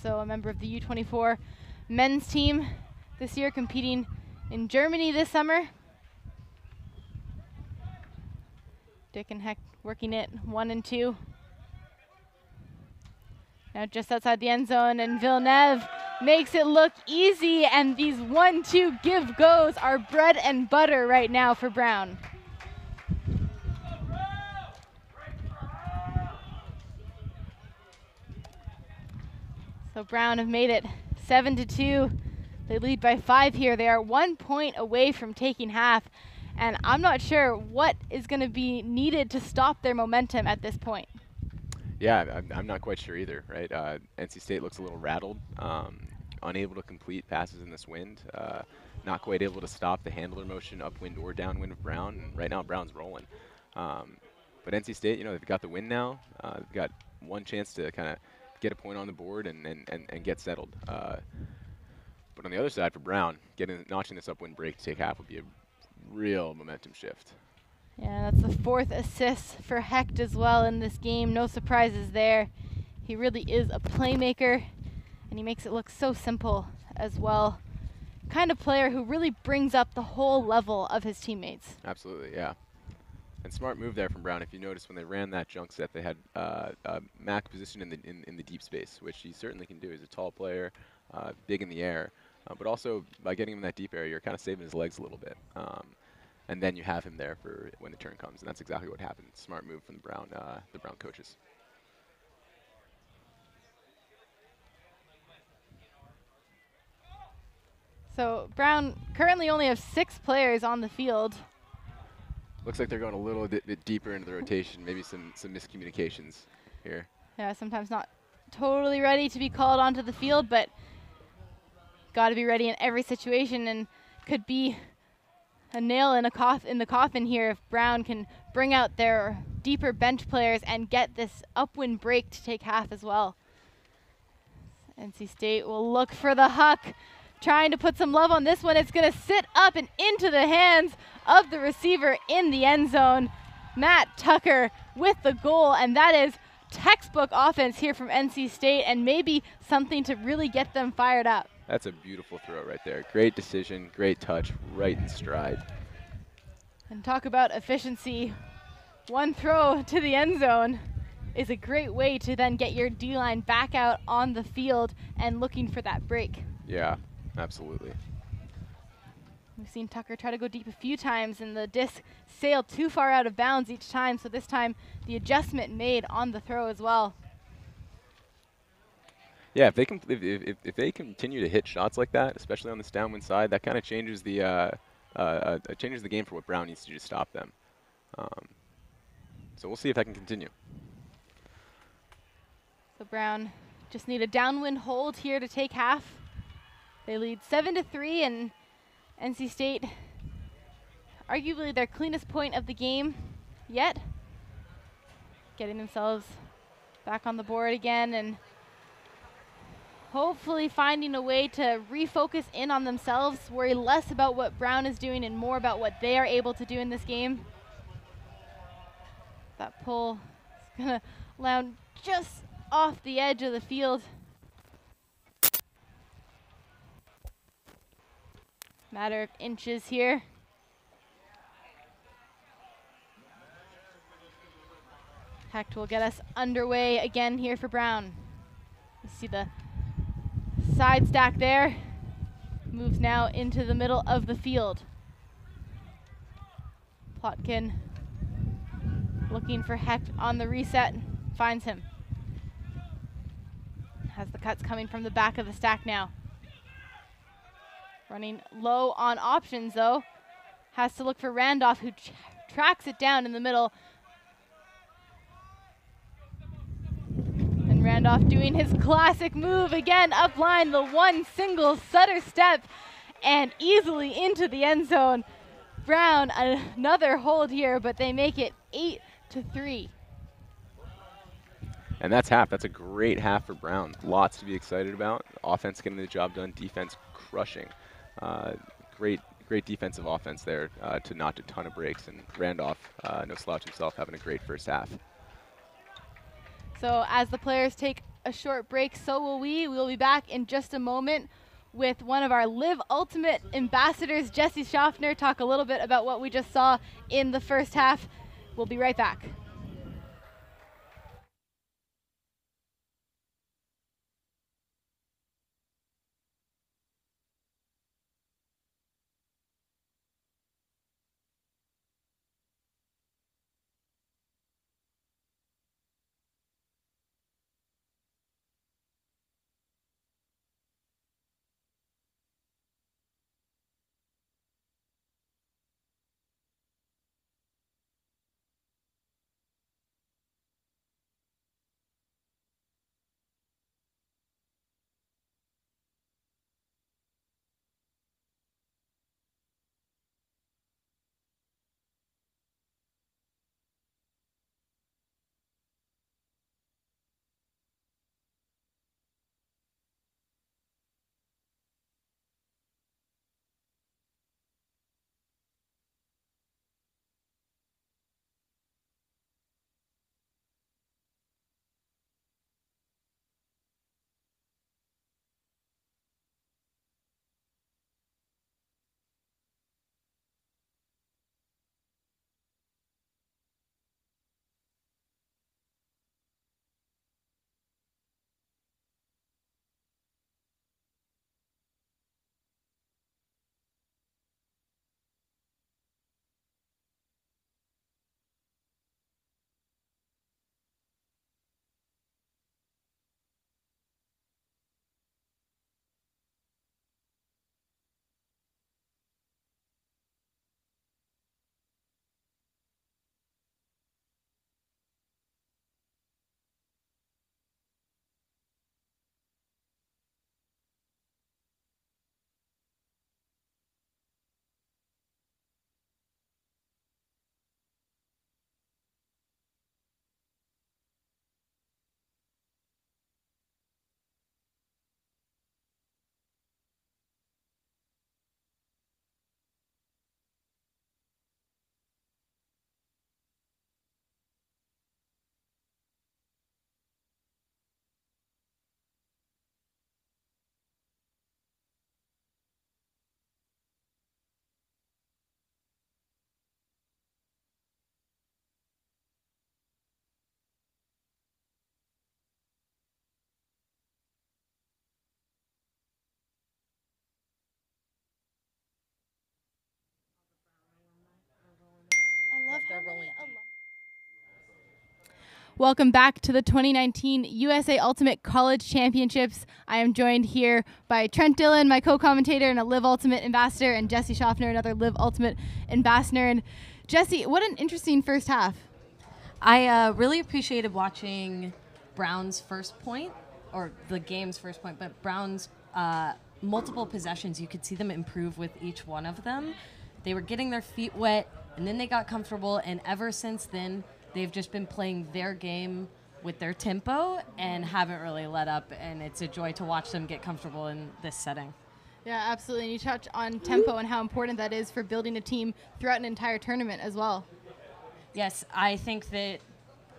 [SPEAKER 1] So a member of the U24 men's team this year, competing in Germany this summer. Dick and Hecht working it 1 and 2. Now just outside the end zone, and Villeneuve makes it look easy, and these 1-2 give goes are bread and butter right now for Brown. So Brown have made it 7-2. They lead by 5 here. They are 1 point away from taking half, and I'm not sure what is going to be needed to stop their momentum at this point.
[SPEAKER 2] Yeah, I'm not quite sure either, right? NC State looks a little rattled, unable to complete passes in this wind, not quite able to stop the handler motion upwind or downwind of Brown, and right now Brown's rolling. But NC State, they've got the win now. They've got one chance to kind of get a point on the board and get settled. But on the other side for Brown, notching this upwind break to take half would be a real momentum shift.
[SPEAKER 1] Yeah, that's the 4th assist for Hecht as well in this game. No surprises there. He really is a playmaker, and he makes it look so simple as well. Kind of player who really brings up the whole level of his teammates.
[SPEAKER 2] Absolutely, yeah. And smart move there from Brown. If you notice, when they ran that junk set, they had Mac positioned in the deep space, which he certainly can do. He's a tall player, big in the air. But also, by getting him in that deep area, you're kind of saving his legs a little bit. And then you have him there for when the turn comes, and that's exactly what happened. Smart move from the Brown coaches.
[SPEAKER 1] So Brown currently only have 6 players on the field.
[SPEAKER 2] Looks like they're going a little bit deeper into the rotation, maybe some miscommunications here.
[SPEAKER 1] Yeah, sometimes not totally ready to be called onto the field, but got to be ready in every situation, and could be a nail in the coffin here if Brown can bring out their deeper bench players and get this upwind break to take half as well. NC State will look for the huck, trying to put some love on this one. It's going to sit up and into the hands of the receiver in the end zone. Matt Tucker with the goal, and that is textbook offense here from NC State, and maybe something to really get them fired up.
[SPEAKER 2] That's a beautiful throw right there. Great decision, great touch, right in stride.
[SPEAKER 1] And talk about efficiency. One throw to the end zone is a great way to then get your D-line back out on the field and looking for that break.
[SPEAKER 2] Yeah, absolutely.
[SPEAKER 1] We've seen Tucker try to go deep a few times, and the disc sailed too far out of bounds each time, so this time the adjustment made on the throw as well.
[SPEAKER 2] Yeah, if they continue to hit shots like that, especially on this downwind side, that kind of changes the game for what Brown needs to do to stop them. So we'll see if that can continue.
[SPEAKER 1] So Brown just need a downwind hold here to take half. They lead 7-3, and NC State, arguably their cleanest point of the game yet, getting themselves back on the board again, and hopefully finding a way to refocus in on themselves, worry less about what Brown is doing and more about what they are able to do in this game. That pull is going to land just off the edge of the field. Matter of inches here. Hecht will get us underway again here for Brown. You see the side stack there. Moves now into the middle of the field. Plotkin looking for Hecht on the reset. Finds him. Has the cuts coming from the back of the stack now. Running low on options, though. Has to look for Randolph, who tracks it down in the middle. And Randolph doing his classic move again, up line, the one single Sutter step, and easily into the end zone. Brown, another hold here, but they make it 8-3.
[SPEAKER 2] And that's half. That's a great half for Brown. Lots to be excited about. Offense getting the job done, defense crushing. Great defensive offense there to knock a ton of breaks. And Randolph, no slouch himself, having a great first half.
[SPEAKER 1] So as the players take a short break, so will we. We will be back in just a moment with one of our Live Ultimate ambassadors, Jesse Schaffner, talk a little bit about what we just saw in the first half. We'll be right back. Welcome back to the 2019 USA Ultimate College Championships. I am joined here by Trent Dillon, my co-commentator and a Live Ultimate ambassador, and Jesse Schaffner, another Live Ultimate ambassador. And Jesse, what an interesting first half.
[SPEAKER 4] I really appreciated watching Brown's first point, or the game's first point, but Brown's multiple possessions. You could see them improve with each one of them. They were getting their feet wet, and then they got comfortable, and ever since then, they've just been playing their game with their tempo and haven't really let up, and it's a joy to watch them get comfortable in this setting.
[SPEAKER 1] Yeah, absolutely. And you touch on tempo and how important that is for building a team throughout an entire tournament as well.
[SPEAKER 4] Yes, I think that,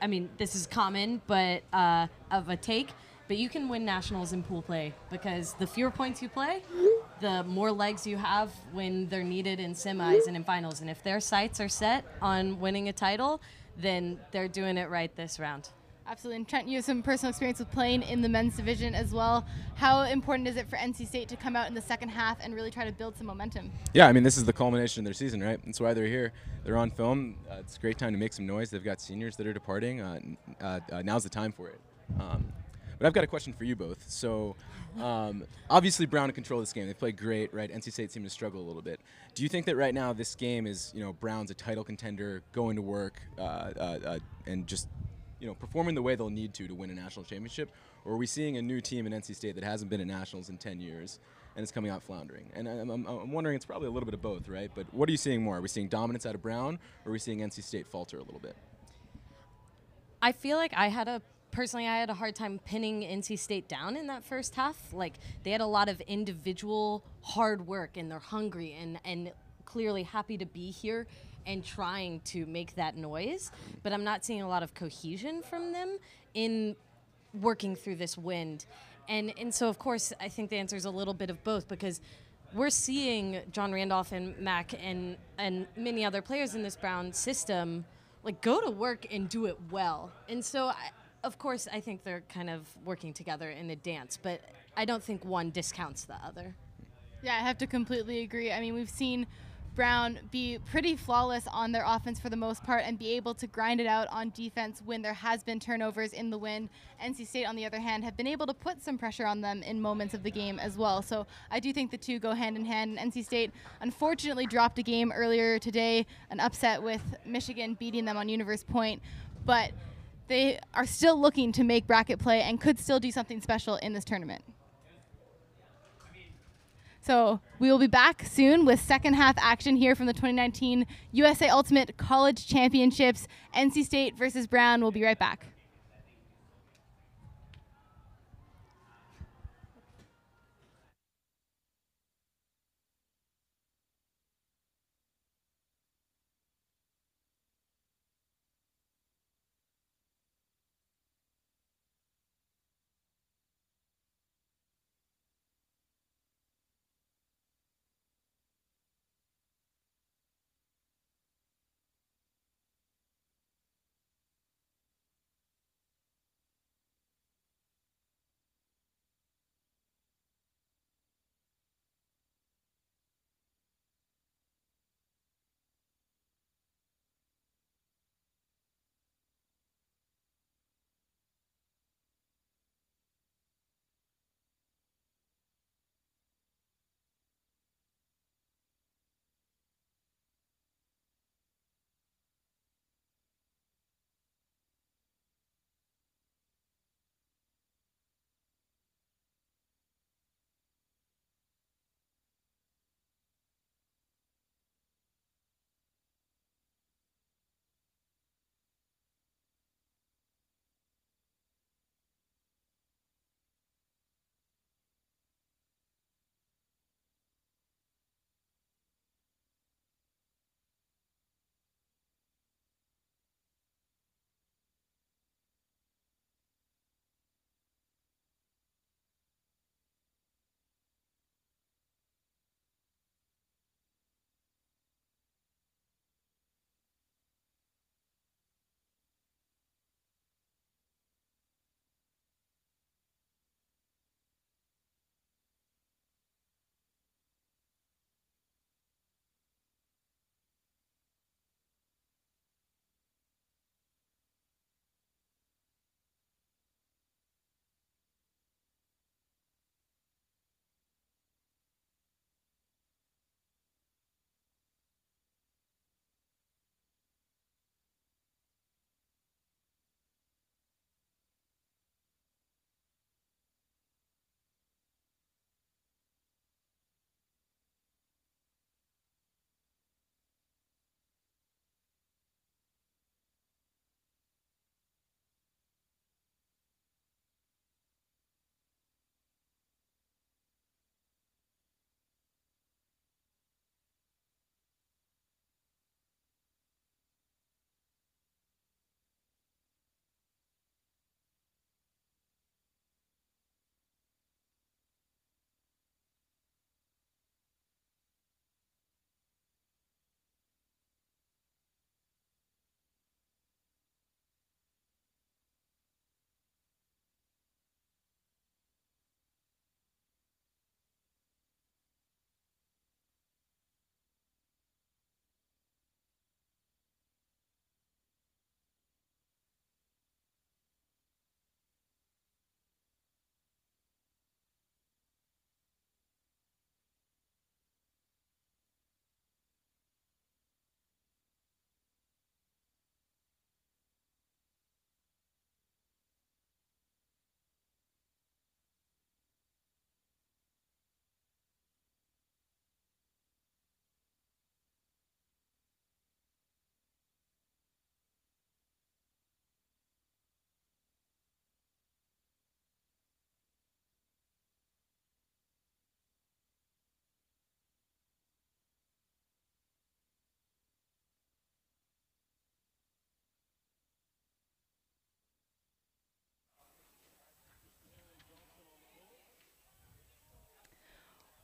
[SPEAKER 4] I mean, this is common, but of a take, but you can win nationals in pool play because the fewer points you play, the more legs you have when they're needed in semis and in finals. And if their sights are set on winning a title, then they're doing it right this round.
[SPEAKER 1] Absolutely. And Trent, you have some personal experience with playing in the men's division as well. How important is it for NC State to come out in the second half and really try to build some momentum?
[SPEAKER 3] Yeah, I mean, this is the culmination of their season, right? That's why they're here. They're on film. It's a great time to make some noise. They've got seniors that are departing. Now's the time for it. But I've got a question for you both. So, obviously Brown control this game. They played great, right? NC State seemed to struggle a little bit. Do you think that right now this game is, Brown's a title contender, going to work, and just, performing the way they'll need to win a national championship? Or are we seeing a new team in NC State that hasn't been at nationals in 10 years and is coming out floundering? And I'm wondering, it's probably a little bit of both, right? But what are you seeing more? Are we seeing dominance out of Brown, or are we seeing NC State falter a little bit?
[SPEAKER 4] I feel like I had a hard time pinning NC State down in that first half. Like, they had a lot of individual hard work, and they're hungry and clearly happy to be here and trying to make that noise. But I'm not seeing a lot of cohesion from them in working through this wind. And so, of course, I think the answer is a little bit of both, because we're seeing John Randolph and Mac and many other players in this Brown system like go to work and do it well. And so, of course, I think they're kind of working together in a dance, but I don't think one discounts the other.
[SPEAKER 1] Yeah, I have to completely agree. I mean, we've seen Brown be pretty flawless on their offense for the most part and be able to grind it out on defense when there has been turnovers in the wind. NC State, on the other hand, have been able to put some pressure on them in moments of the game as well. So I do think the two go hand in hand. NC State unfortunately dropped a game earlier today, an upset with Michigan beating them on Universe Point, but they are still looking to make bracket play and could still do something special in this tournament. So we will be back soon with second half action here from the 2019 USA Ultimate College Championships. NC State versus Brown. We'll be right back.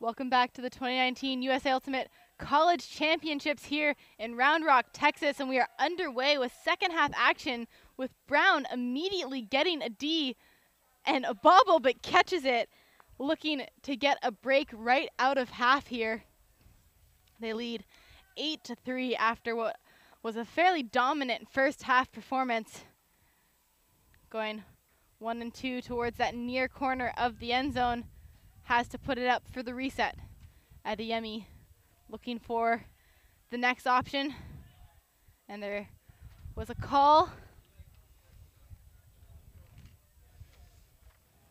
[SPEAKER 1] Welcome back to the 2019 USA Ultimate College Championships here in Round Rock, Texas, and we are underway with second half action with Brown immediately getting a D and a bobble, but catches it, looking to get a break right out of half here. They lead 8-3 after what was a fairly dominant first half performance. Going 1 and 2 towards that near corner of the end zone. Has to put it up for the reset. Adeyemi looking for the next option. And there was a call.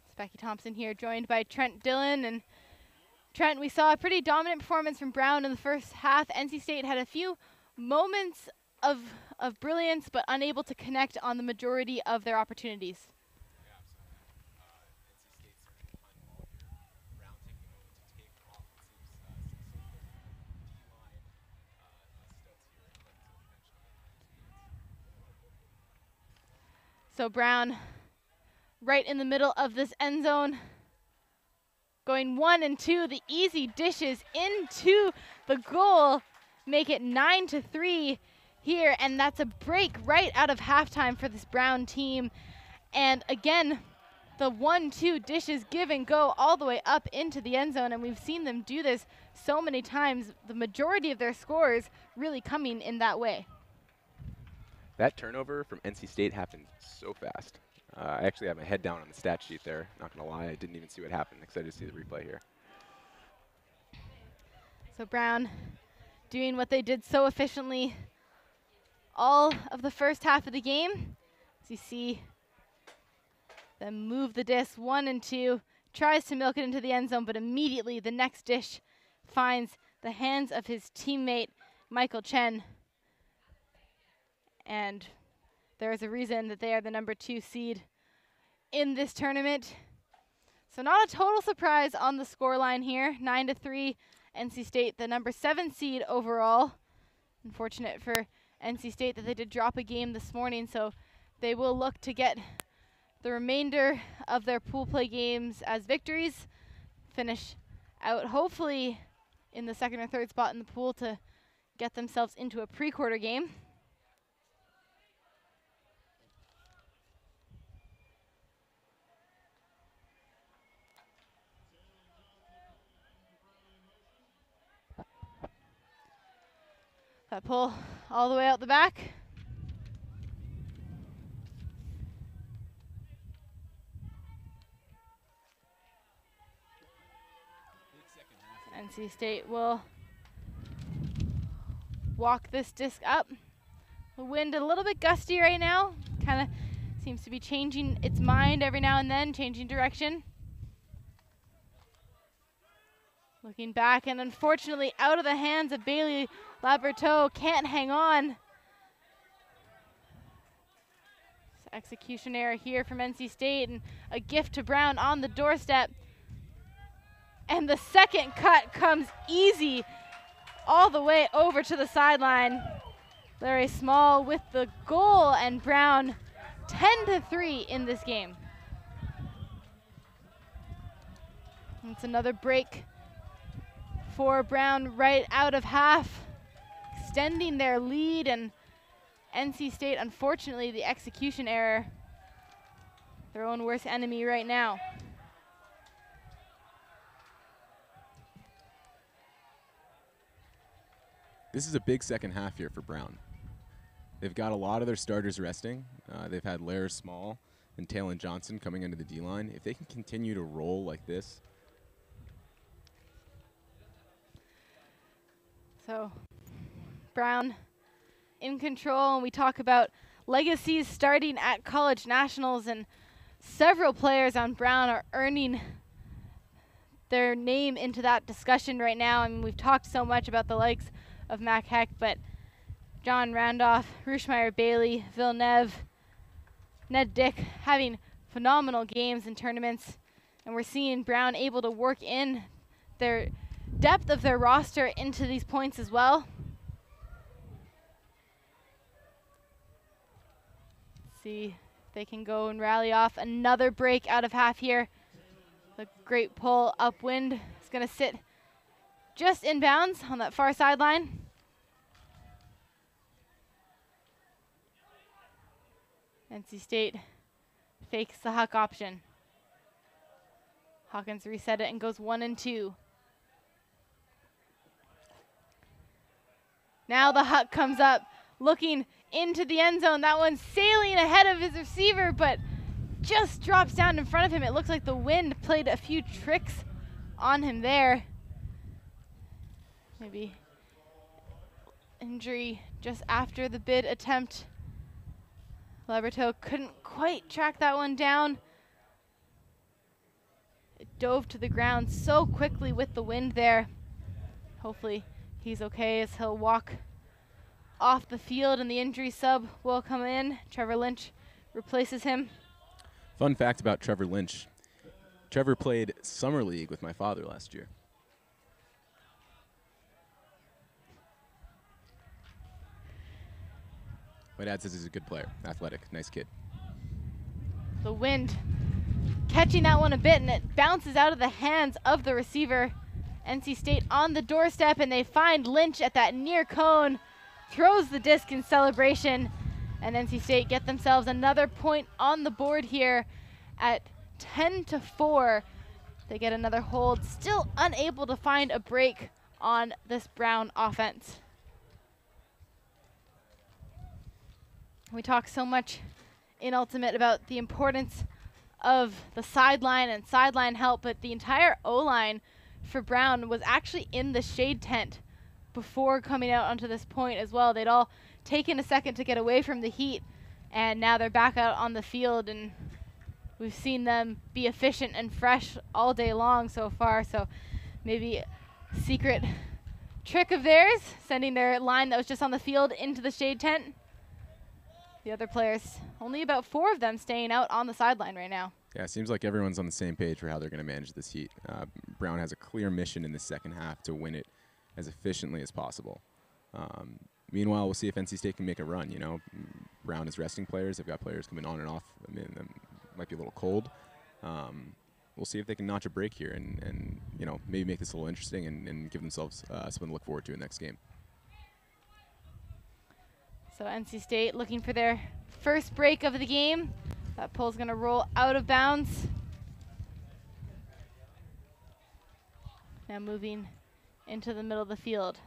[SPEAKER 1] It's Becky Thompson here, joined by Trent Dillon. And Trent, we saw a pretty dominant performance from Brown in the first half. NC State had a few moments of brilliance, but unable to connect on the majority of their opportunities. So Brown right in the middle of this end zone, going 1 and 2, the easy dishes into the goal, make it 9-3 here, and that's a break right out of halftime for this Brown team. And again, the 1-2 dishes give and go all the way up into the end zone, and we've seen them do this so many times, the majority of their scores really coming in that way.
[SPEAKER 2] That turnover from NC State happened so fast. I actually have my head down on the stat sheet there. Not going to lie, I didn't even see what happened. Excited to see the replay here.
[SPEAKER 1] So Brown doing what they did so efficiently all of the first half of the game. As you see them move the disc 1 and 2, tries to milk it into the end zone, but immediately the next dish finds the hands of his teammate, Michael Chen. And there is a reason that they are the number 2 seed in this tournament. So not a total surprise on the scoreline here. 9-3, NC State, the number 7 seed overall. Unfortunate for NC State that they did drop a game this morning, so they will look to get the remainder of their pool play games as victories. Finish out hopefully in the 2nd or 3rd spot in the pool to get themselves into a pre-quarter game. That pull all the way out the back. NC State will walk this disc up. The wind a little bit gusty right now. Kind of seems to be changing its mind every now and then, changing direction. Looking back, and unfortunately out of the hands of Bailey Laberteau, can't hang on. Execution error here from NC State, and a gift to Brown on the doorstep. And the second cut comes easy all the way over to the sideline. Larry Small with the goal, and Brown 10-3 in this game. It's another break for Brown right out of half, extending their lead, and NC State, unfortunately, the execution error, their own worst enemy right now.
[SPEAKER 3] This is a big second half here for Brown. They've got a lot of their starters resting. They've had Larry Small and Talon Johnson coming into the D-line. If they can continue to roll like this.
[SPEAKER 1] So Brown in control, and we talk about legacies starting at college nationals, and several players on Brown are earning their name into that discussion right now. I mean, we've talked so much about the likes of Mac Heck, but John Randolph, Rushmeyer Bailey, Villeneuve, Ned Dick having phenomenal games in tournaments, and we're seeing Brown able to work in their depth of their roster into these points as well. See if they can go and rally off another break out of half here. A great pull upwind. It's going to sit just inbounds on that far sideline. NC State fakes the Huck option. Hawkins reset it and goes 1 and 2. Now the Huck comes up, looking into the end zone. That one's sailing ahead of his receiver, but just drops down in front of him. It looks like the wind played a few tricks on him there. Maybe injury just after the bid attempt. Leberto couldn't quite track that one down. It dove to the ground so quickly with the wind there. Hopefully he's okay as he'll walk off the field and the injury sub will come in. Trevor Lynch replaces him.
[SPEAKER 3] Fun fact about Trevor Lynch. Trevor played Summer League with my father last year. My dad says he's a good player, athletic, nice kid.
[SPEAKER 1] The wind catching that one a bit, and it bounces out of the hands of the receiver. NC State on the doorstep, and they find Lynch at that near cone, throws the disc in celebration, and NC State get themselves another point on the board here at 10-4. They get another hold, still unable to find a break on this Brown offense. We talk so much in Ultimate about the importance of the sideline and sideline help, but the entire O-line for Brown was actually in the shade tent before coming out onto this point as well. They'd all taken a second to get away from the heat, and now they're back out on the field, and we've seen them be efficient and fresh all day long so far. So maybe a secret trick of theirs, sending their line that was just on the field into the shade tent. The other players, only about 4 of them staying out on the sideline right now.
[SPEAKER 3] Yeah, it seems like everyone's on the same page for how they're going to manage this heat. Brown has a clear mission in the second half to win it as efficiently as possible. Meanwhile, we'll see if NC State can make a run. You know, Brown is resting players. They've got players coming on and off. I mean, might be a little cold. We'll see if they can notch a break here and you know, maybe make this a little interesting and give themselves something to look forward to in the next game.
[SPEAKER 1] So NC State looking for their first break of the game. That pole's going to roll out of bounds. Now moving into the middle of the field.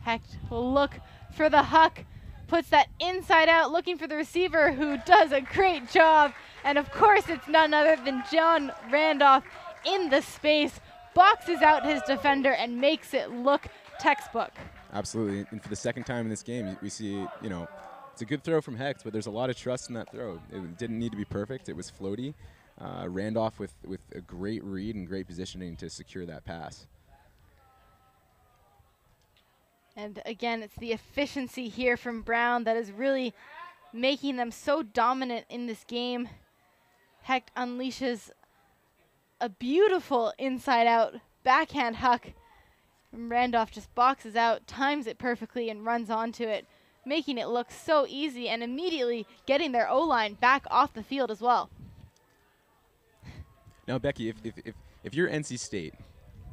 [SPEAKER 1] Hecht will look for the Huck, puts that inside out, looking for the receiver, who does a great job. And of course, it's none other than John Randolph in the space, boxes out his defender and makes it look textbook.
[SPEAKER 3] Absolutely, and for the second time in this game, we see, you know, it's a good throw from Hecht, but there's a lot of trust in that throw. It didn't need to be perfect. It was floaty. Randolph with a great read and great positioning to secure that pass.
[SPEAKER 1] And again, it's the efficiency here from Brown that is really making them so dominant in this game. Hecht unleashes a beautiful inside-out backhand Huck. And Randolph just boxes out, times it perfectly, and runs onto it, making it look so easy and immediately getting their O-line back off the field as well.
[SPEAKER 3] Now, Becky, if you're NC State,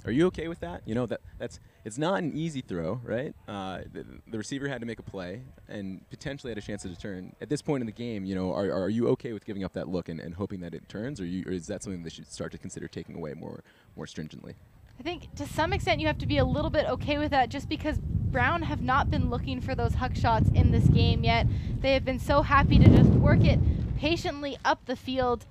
[SPEAKER 3] are you okay with that? You know, it's not an easy throw, right? The receiver had to make a play and potentially had a chance to turn. At this point in the game, you know, are you okay with giving up that look and hoping that it turns, or is that something they should start to consider taking away more stringently?
[SPEAKER 1] I think to some extent you have to be a little bit okay with that, just because Brown have not been looking for those Huck shots in this game yet. They have been so happy to just work it patiently up the field,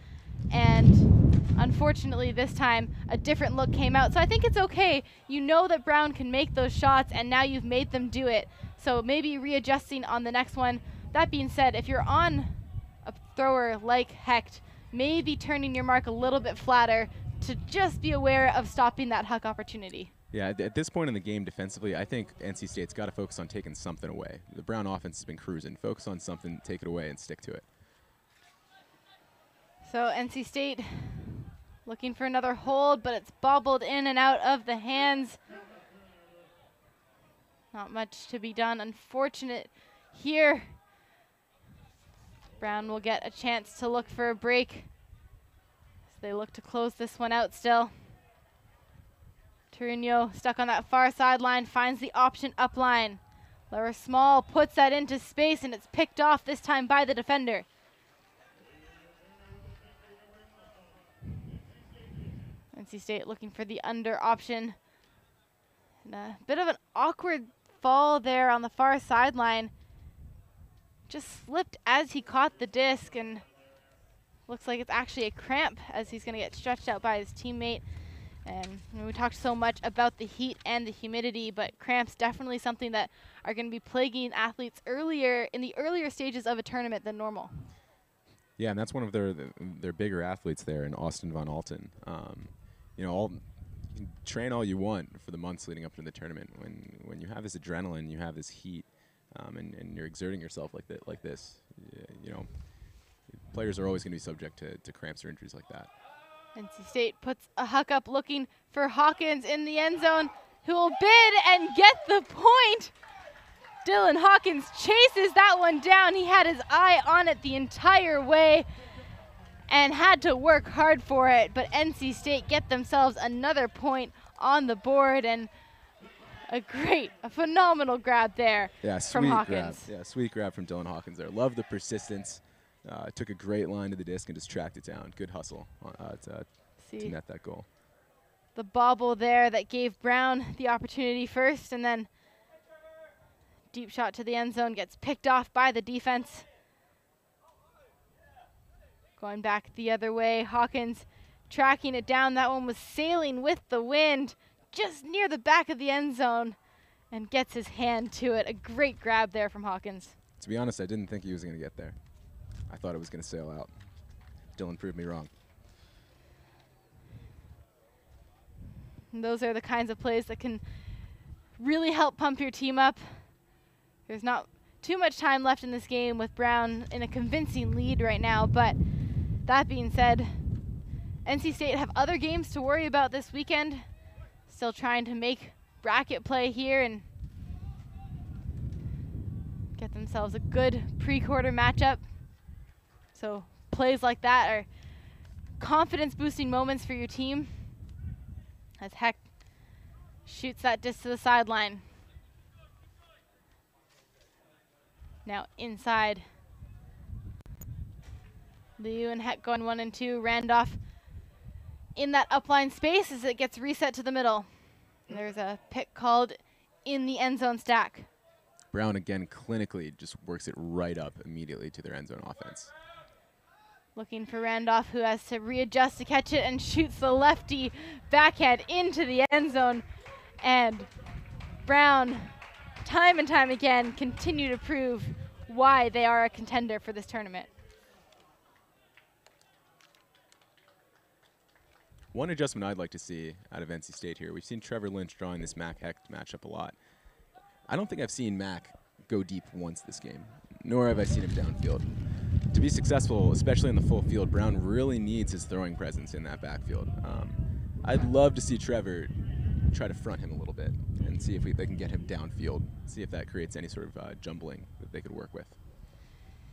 [SPEAKER 1] and unfortunately this time a different look came out. So I think it's okay. You know that Brown can make those shots, and now you've made them do it. So maybe readjusting on the next one. That being said, if you're on a thrower like Hecht, maybe turning your mark a little bit flatter to just be aware of stopping that Huck opportunity.
[SPEAKER 3] Yeah, at this point in the game defensively, I think NC State's got to focus on taking something away. The Brown offense has been cruising. Focus on something, take it away, and stick to it.
[SPEAKER 1] So NC State looking for another hold, but it's bobbled in and out of the hands. Not much to be done. Unfortunate here. Brown will get a chance to look for a break. They look to close this one out still. Torino stuck on that far sideline, finds the option up line. Laura Small puts that into space, and it's picked off this time by the defender. NC State looking for the under option. And a bit of an awkward fall there on the far sideline. Just slipped as he caught the disc, and looks like it's actually a cramp as he's going to get stretched out by his teammate. And we talked so much about the heat and the humidity, but cramps definitely something that are going to be plaguing athletes in the earlier stages of a tournament than normal.
[SPEAKER 3] Yeah, and that's one of their bigger athletes there in Austin Von Alten. You can train all you want for the months leading up to the tournament. When you have this adrenaline, you have this heat, and you're exerting yourself like this, players are always going to be subject to cramps or injuries like that.
[SPEAKER 1] NC State puts a huck up looking for Hawkins in the end zone, who will bid and get the point. Dylan Hawkins chases that one down. He had his eye on it the entire way and had to work hard for it, but NC State get themselves another point on the board, and a phenomenal grab there from Hawkins.
[SPEAKER 3] Yeah, sweet grab from Dylan Hawkins there. Love the persistence. Took a great line to the disc and just tracked it down. Good hustle to net that goal.
[SPEAKER 1] The bobble there that gave Brown the opportunity first, and then deep shot to the end zone gets picked off by the defense. Going back the other way, Hawkins tracking it down. That one was sailing with the wind just near the back of the end zone and gets his hand to it. A great grab there from Hawkins.
[SPEAKER 3] To be honest, I didn't think he was going to get there. I thought it was going to sail out. Dylan proved me wrong.
[SPEAKER 1] And those are the kinds of plays that can really help pump your team up. There's not too much time left in this game with Brown in a convincing lead right now, but that being said, NC State have other games to worry about this weekend. Still trying to make bracket play here and get themselves a good pre-quarter matchup. So plays like that are confidence-boosting moments for your team. As Heck shoots that disc to the sideline. Now inside. Liu and Heck going 1 and 2. Randolph in that upline space as it gets reset to the middle. And there's a pick called in the end zone stack.
[SPEAKER 3] Brown again clinically just works it right up immediately to their end zone offense.
[SPEAKER 1] Looking for Randolph, who has to readjust to catch it and shoots the lefty backhand into the end zone. And Brown, time and time again, continue to prove why they are a contender for this tournament.
[SPEAKER 3] One adjustment I'd like to see out of NC State here, we've seen Trevor Lynch drawing this Mac-Hecht matchup a lot. I don't think I've seen Mac go deep once this game, nor have I seen him downfield. To be successful, especially in the full field, Brown really needs his throwing presence in that backfield. I'd love to see Trevor try to front him a little bit and see if they can get him downfield, see if that creates any sort of jumbling that they could work with.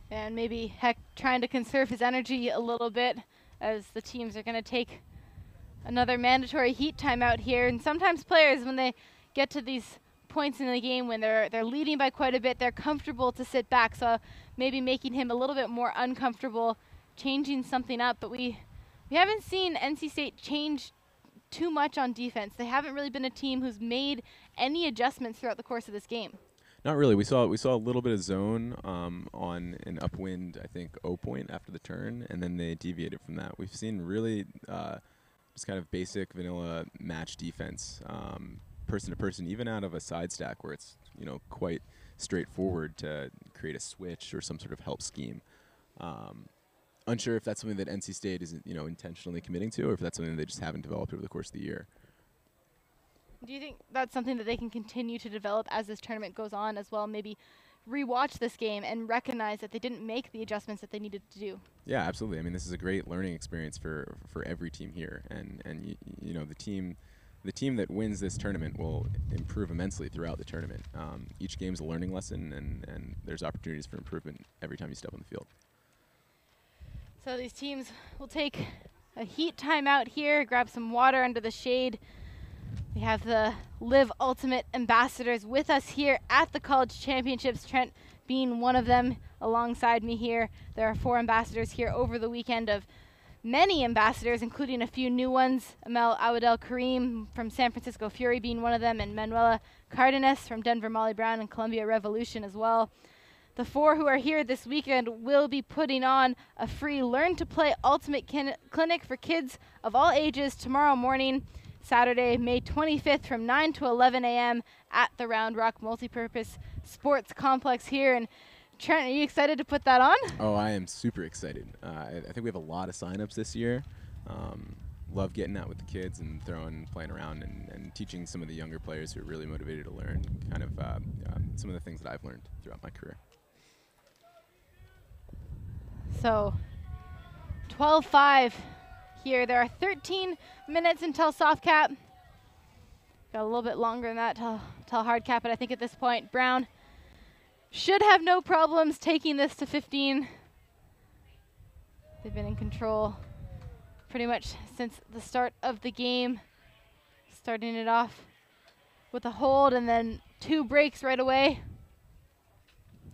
[SPEAKER 1] And maybe Heck trying to conserve his energy a little bit as the teams are going to take another mandatory heat timeout here. And sometimes players, when they get to these points in the game when they're leading by quite a bit, they're comfortable to sit back. So maybe making him a little bit more uncomfortable, changing something up. But we haven't seen NC State change too much on defense. They haven't really been a team who's made any adjustments throughout the course of this game.
[SPEAKER 3] Not really. We saw a little bit of zone on an upwind, I think, O point after the turn, and then they deviated from that. We've seen really just kind of basic vanilla match defense, person to person, even out of a side stack where it's quite straightforward to create a switch or some sort of help scheme. Unsure if that's something that NC State is intentionally committing to, or if that's something they just haven't developed over the course of the year.
[SPEAKER 1] Do you think that's something that they can continue to develop as this tournament goes on as well? Maybe rewatch this game and recognize that they didn't make the adjustments that they needed to do.
[SPEAKER 3] Yeah, absolutely. I mean, this is a great learning experience for every team here, and the team that wins this tournament will improve immensely throughout the tournament. Each game's a learning lesson, and there's opportunities for improvement every time you step on the field.
[SPEAKER 1] So these teams will take a heat timeout here, grab some water under the shade We have the Live Ultimate ambassadors with us here at the College Championships, Trent being one of them alongside me here. There are 4 ambassadors here over the weekend of many ambassadors, including a few new ones. Amel Awadel Kareem from San Francisco Fury being one of them, and Manuela Cardenas from Denver Molly Brown and Columbia Revolution as well. The 4 who are here this weekend will be putting on a free Learn to Play Ultimate Clinic for kids of all ages tomorrow morning, Saturday, May 25th from 9 to 11 a.m. at the Round Rock Multipurpose Sports Complex here. And Trent, are you excited to put that on?
[SPEAKER 3] Oh, I am super excited. I think we have a lot of signups this year. Love getting out with the kids and playing around and teaching some of the younger players who are really motivated to learn kind of some of the things that I've learned throughout my career.
[SPEAKER 1] So 12-5 here. There are 13 minutes until soft cap. Got a little bit longer than that till hard cap, but I think at this point Brown should have no problems taking this to 15. They've been in control pretty much since the start of the game, starting it off with a hold and then 2 breaks right away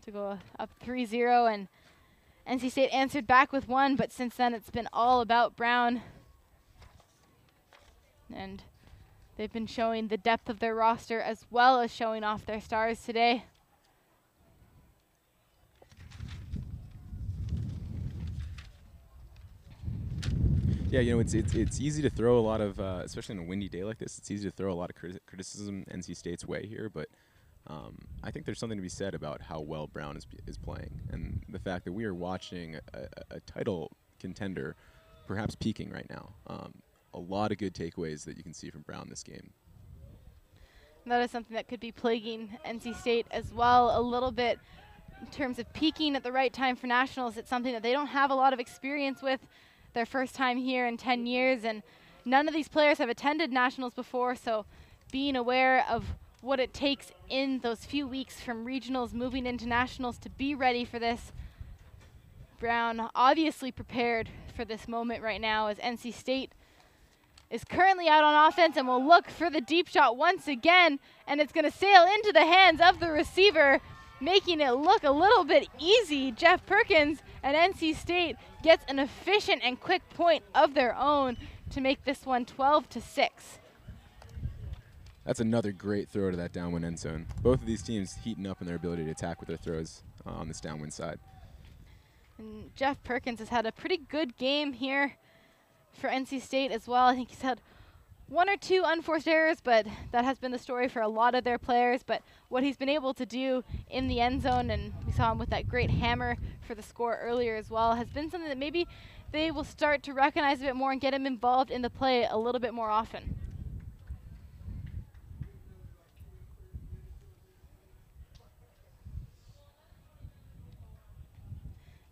[SPEAKER 1] to go up 3-0, and NC State answered back with 1, but since then it's been all about Brown. And they've been showing the depth of their roster as well as showing off their stars today.
[SPEAKER 3] Yeah, you know, it's easy to throw a lot of, especially on a windy day like this, it's easy to throw a lot of criticism NC State's way here, but I think there's something to be said about how well Brown is playing, and the fact that we are watching a title contender perhaps peaking right now. A lot of good takeaways that you can see from Brown this game.
[SPEAKER 1] That is something that could be plaguing NC State as well a little bit in terms of peaking at the right time for nationals. It's something that they don't have a lot of experience with. Their first time here in 10 years, and none of these players have attended nationals before, so being aware of what it takes in those few weeks from regionals moving into nationals to be ready for this. Brown obviously prepared for this moment right now as NC State is currently out on offense and will look for the deep shot once again, and it's going to sail into the hands of the receiver, making it look a little bit easy. Jeff Perkins and NC State gets an efficient and quick point of their own to make this one 12-6.
[SPEAKER 3] That's another great throw to that downwind end zone. Both of these teams heating up in their ability to attack with their throws on this downwind side.
[SPEAKER 1] And Jeff Perkins has had a pretty good game here for NC State as well. I think he's had 1 or 2 unforced errors, but that has been the story for a lot of their players. But what he's been able to do in the end zone, and we saw him with that great hammer for the score earlier as well, has been something that maybe they will start to recognize a bit more and get him involved in the play a little bit more often.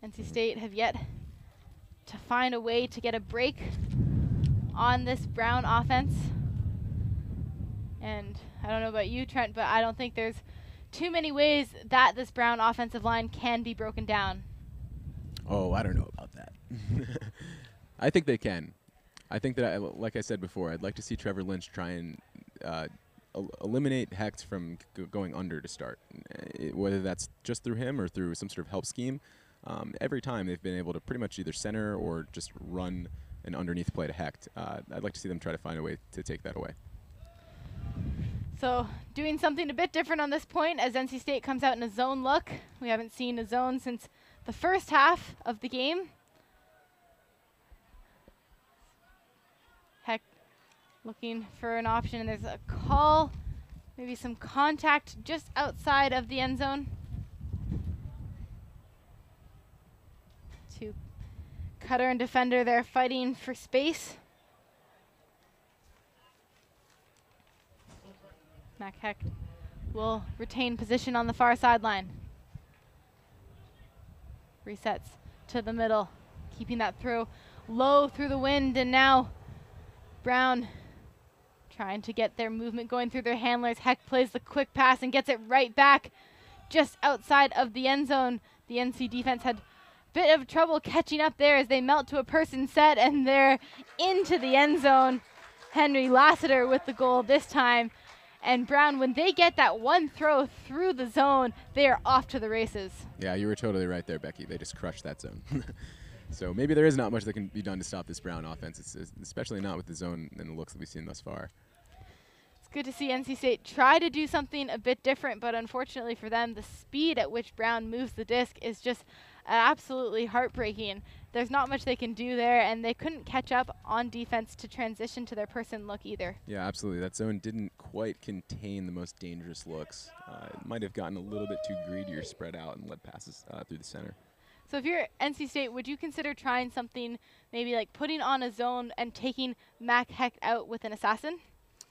[SPEAKER 1] NC State have yet to find a way to get a break on this Brown offense. And I don't know about you, Trent, but I don't think there's too many ways that this Brown offensive line can be broken down.
[SPEAKER 3] Oh, I don't know about that. I think they can. I think that, like I said before, I'd like to see Trevor Lynch try and eliminate Hecht from going under to start, whether that's just through him or through some sort of help scheme. Every time they've been able to pretty much either center or just run an underneath play to Hecht. I'd like to see them try to find a way to take that away.
[SPEAKER 1] So doing something a bit different on this point as NC State comes out in a zone look. We haven't seen a zone since the first half of the game. Hecht looking for an option, and there's a call, maybe some contact just outside of the end zone. Two cutter and defender there fighting for space. Mac Hecht will retain position on the far sideline. Resets to the middle, keeping that throw low through the wind, and now Brown trying to get their movement going through their handlers. Hecht plays the quick pass and gets it right back just outside of the end zone. The NC defense had a bit of trouble catching up there as they melt to a person set, and they're into the end zone. Henry Lassiter with the goal this time. And Brown, when they get that one throw through the zone, they are off to the races.
[SPEAKER 3] Yeah, you were totally right there, Becky. They just crushed that zone. So maybe there is not much that can be done to stop this Brown offense, especially not with the zone and the looks that we've seen thus far.
[SPEAKER 1] It's good to see NC State try to do something a bit different, but unfortunately for them, the speed at which Brown moves the disc is just absolutely heartbreaking. There's not much they can do there, and they couldn't catch up on defense to transition to their person look either.
[SPEAKER 3] Yeah, absolutely. That zone didn't quite contain the most dangerous looks. It might have gotten a little bit too greedy or spread out and led passes through the center.
[SPEAKER 1] So if you're NC State, would you consider trying something maybe like putting on a zone and taking Mac Hecht out with an assassin?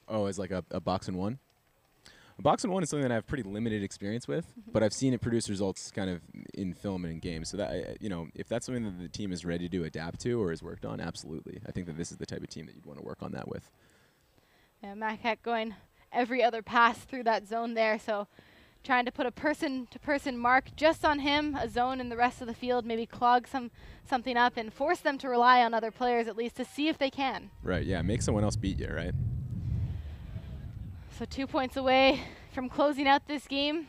[SPEAKER 3] Oh, as like a box and one? A box and one is something that I have pretty limited experience with, but I've seen it produce results kind of in film and in games. So that, if that's something that the team is ready to adapt to or has worked on, absolutely. I think that this is the type of team that you'd want to work on that with.
[SPEAKER 1] Yeah, Mac Hecht going every other pass through that zone there, so trying to put a person-to-person mark just on him, a zone in the rest of the field, maybe clog something up and force them to rely on other players at least to see if they can.
[SPEAKER 3] Right, yeah, make someone else beat you, right?
[SPEAKER 1] So 2 points away from closing out this game.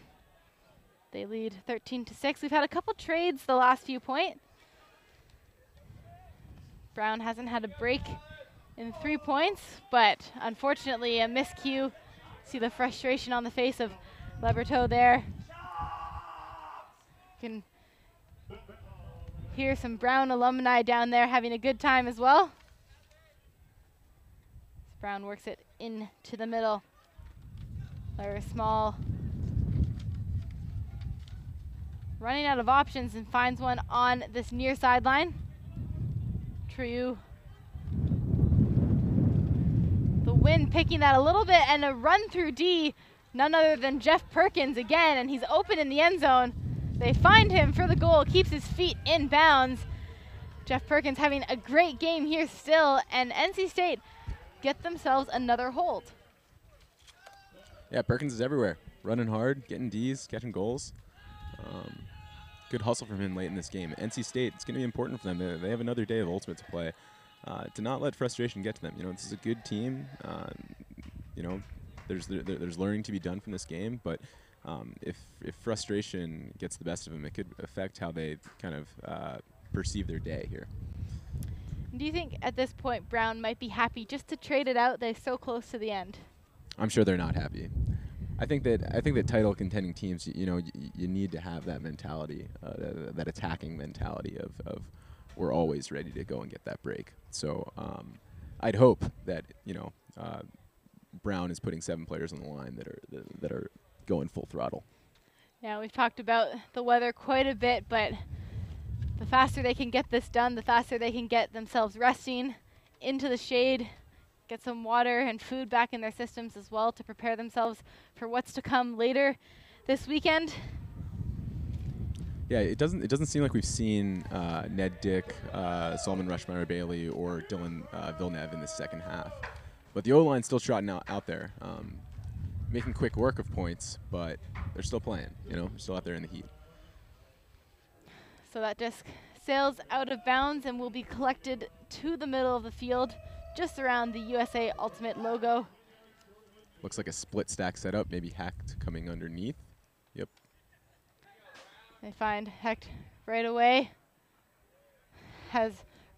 [SPEAKER 1] They lead 13-6. We've had a couple trades the last few points. Brown hasn't had a break in 3 points, but unfortunately a miscue. See the frustration on the face of Leberteau there. You can hear some Brown alumni down there having a good time as well. Brown works it into the middle. Larry Small running out of options and finds one on this near sideline. Trieu. The wind picking that a little bit, and a run through D, none other than Jeff Perkins again, and he's open in the end zone. They find him for the goal, keeps his feet in bounds. Jeff Perkins having a great game here still, and NC State get themselves another hold.
[SPEAKER 3] Yeah, Perkins is everywhere. Running hard, getting Ds, catching goals. Good hustle from him late in this game. NC State, it's going to be important for them. They have another day of Ultimate to play. To not let frustration get to them. This is a good team. There's learning to be done from this game, but if frustration gets the best of them, it could affect how they kind of perceive their day here.
[SPEAKER 1] Do you think at this point Brown might be happy just to trade it out? They're so close to the end.
[SPEAKER 3] I'm sure they're not happy. I think that title contending teams, you need to have that mentality, that attacking mentality of we're always ready to go and get that break. So I'd hope that Brown is putting 7 players on the line that are going full throttle.
[SPEAKER 1] Yeah, we've talked about the weather quite a bit, but the faster they can get this done, the faster they can get themselves resting into the shade, get some water and food back in their systems as well to prepare themselves for what's to come later this weekend.
[SPEAKER 3] Yeah, it doesn't seem like we've seen Ned Dick, Solomon Rushmeyer-Bailey, or Dylan Villeneuve in the second half. But the O-line's still trotting out there, making quick work of points, but they're still playing, they're still out there in the heat.
[SPEAKER 1] So that disc sails out of bounds and will be collected to the middle of the field, just around the USA Ultimate logo.
[SPEAKER 3] Looks like a split stack setup, maybe Hecht coming underneath. Yep.
[SPEAKER 1] They find Hecht right away. Has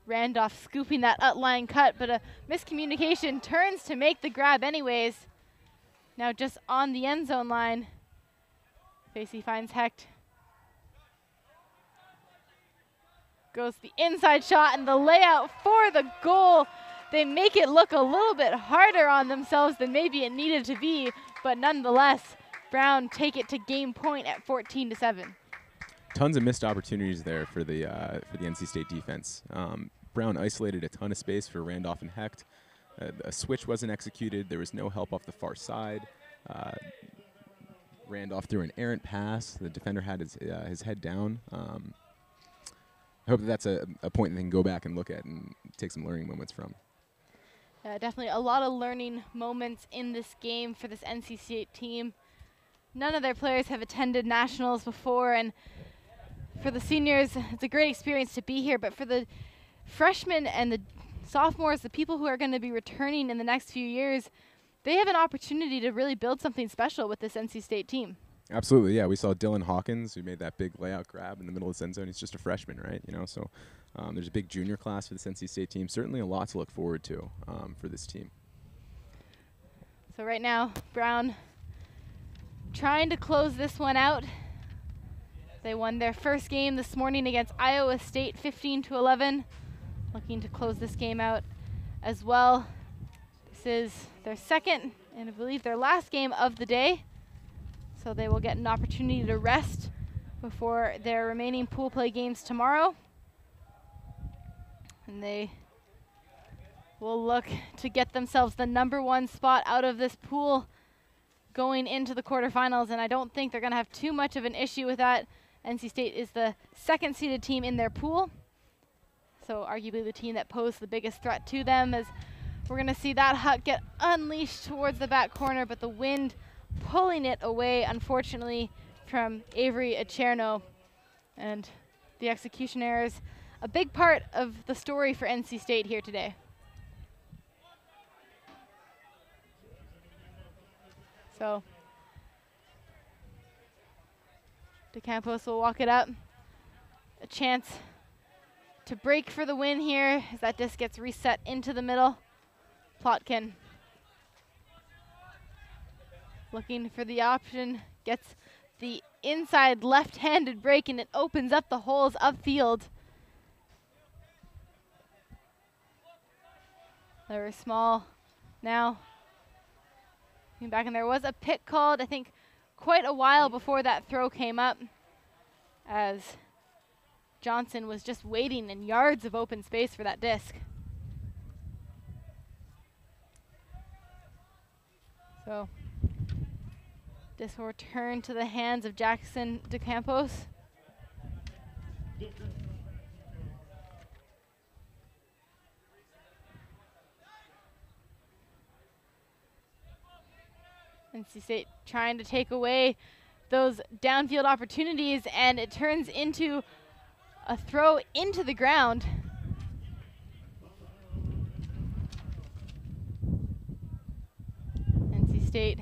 [SPEAKER 1] Randolph scooping that outline cut, but a miscommunication, turns to make the grab anyways. Now just on the end zone line. Facey finds Hecht. Goes the inside shot and the layout for the goal. They make it look a little bit harder on themselves than maybe it needed to be, but nonetheless, Brown take it to game point at 14-7.
[SPEAKER 3] Tons of missed opportunities there for the NC State defense. Brown isolated a ton of space for Randolph and Hecht. A switch wasn't executed. There was no help off the far side. Randolph threw an errant pass. The defender had his head down. I hope that's a point that they can go back and look at and take some learning moments from.
[SPEAKER 1] Definitely a lot of learning moments in this game for this NC State team. None of their players have attended nationals before, and for the seniors, it's a great experience to be here, but for the freshmen and the sophomores, the people who are going to be returning in the next few years, they have an opportunity to really build something special with this NC State team.
[SPEAKER 3] Absolutely, yeah. We saw Dylan Hawkins, who made that big layout grab in the middle of the end zone. He's just a freshman, right? You know, so there's a big junior class for this NC State team. Certainly a lot to look forward to for this team.
[SPEAKER 1] So right now, Brown trying to close this one out. They won their first game this morning against Iowa State, 15-11. Looking to close this game out as well. This is their second and I believe their last game of the day. So they will get an opportunity to rest before their remaining pool play games tomorrow. And they will look to get themselves the #1 spot out of this pool going into the quarterfinals. And I don't think they're going to have too much of an issue with that. NC State is the second-seeded team in their pool. So arguably the team that posed the biggest threat to them, as we're going to see that Huck get unleashed towards the back corner, but the wind pulling it away, unfortunately, from Avery Acherno. And the execution error is a big part of the story for NC State here today. So DeCampos will walk it up. A chance to break for the win here as that disc gets reset into the middle. Plotkin looking for the option, gets the inside left-handed break, and it opens up the holes upfield. They were small now. Back in there was a pick called, I think, quite a while before that throw came up, as Johnson was just waiting in yards of open space for that disc. So this will return to the hands of Jackson DeCampos. NC State trying to take away those downfield opportunities, and it turns into a throw into the ground. NC State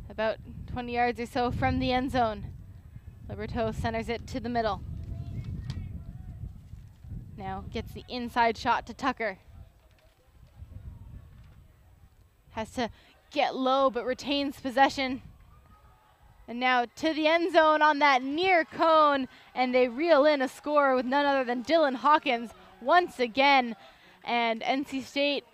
[SPEAKER 1] about 20 yards or so from the end zone. Liberto centers it to the middle. Now gets the inside shot to Tucker. Has to get low but retains possession. And now to the end zone on that near cone, and they reel in a score with none other than Dylan Hawkins once again. And NC State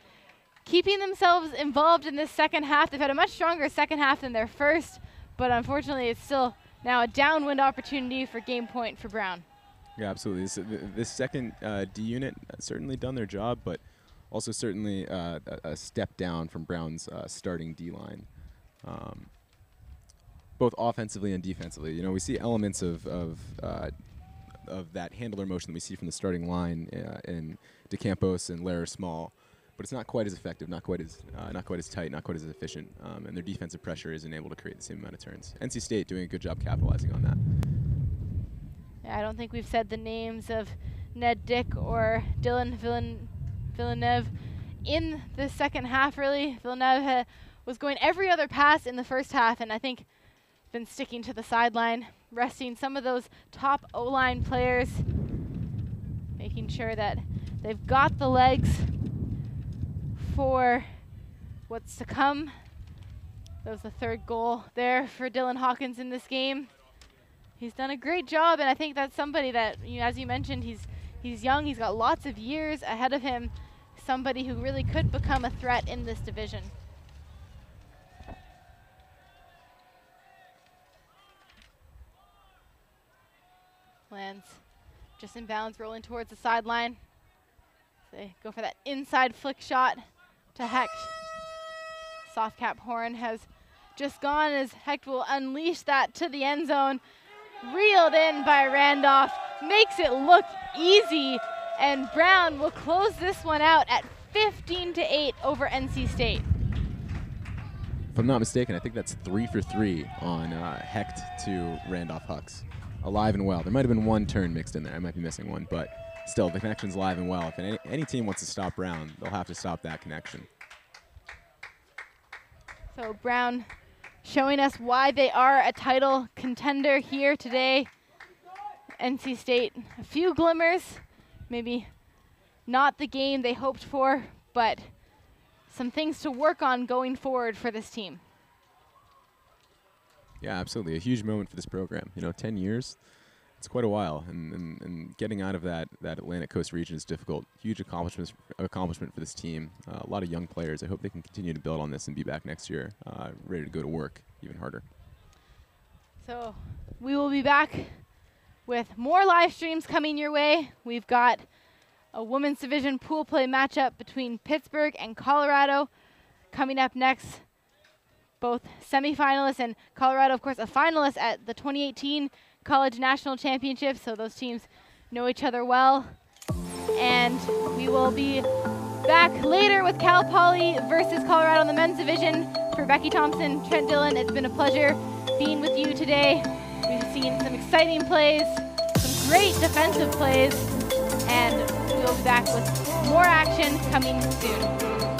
[SPEAKER 1] keeping themselves involved in this second half. They've had a much stronger second half than their first, but unfortunately it's still now a downwind opportunity for game point for Brown.
[SPEAKER 3] Yeah, absolutely. This second D unit certainly done their job, but also certainly a step down from Brown's starting D line, both offensively and defensively. You know, we see elements of that handler motion that we see from the starting line in DeCampos and Lara Small, but it's not quite as effective, not quite as tight, not quite as efficient, and their defensive pressure isn't able to create the same amount of turns. NC State doing a good job capitalizing on that.
[SPEAKER 1] Yeah, I don't think we've said the names of Ned Dick or Dylan Villeneuve in the second half, really. Villeneuve was going every other pass in the first half, and I think been sticking to the sideline, resting some of those top O-line players, making sure that they've got the legs for what's to come. That was the third goal there for Dylan Hawkins in this game. He's done a great job, and I think that's somebody that, you know, as you mentioned, he's young, he's got lots of years ahead of him, somebody who really could become a threat in this division. Lands just in bounds, rolling towards the sideline. They go for that inside flick shot to Hecht. Soft cap horn has just gone as Hecht will unleash that to the end zone. Reeled in by Randolph, makes it look easy, and Brown will close this one out at 15-8 over NC State.
[SPEAKER 3] If I'm not mistaken, I think that's 3 for 3 on Hecht to Randolph Hucks. Alive and well. There might have been one turn mixed in there. I might be missing one, but still, the connection's alive and well. If any team wants to stop Brown, they'll have to stop that connection.
[SPEAKER 1] So Brown showing us why they are a title contender here today. NC State, a few glimmers, maybe not the game they hoped for, but some things to work on going forward for this team.
[SPEAKER 3] Yeah, absolutely. A huge moment for this program. 10 years, it's quite a while. And getting out of that Atlantic Coast region is difficult. Huge accomplishment for this team. A lot of young players. I hope they can continue to build on this and be back next year, ready to go to work even harder.
[SPEAKER 1] So we will be back with more live streams coming your way. We've got a women's division pool play matchup between Pittsburgh and Colorado coming up next. Both semifinalists, and Colorado, of course, a finalist at the 2018 College National Championships, so those teams know each other well. And we will be back later with Cal Poly versus Colorado in the men's division. For Becky Thompson, Trent Dillon, it's been a pleasure being with you today. We've seen some exciting plays, some great defensive plays, and we'll be back with more action coming soon.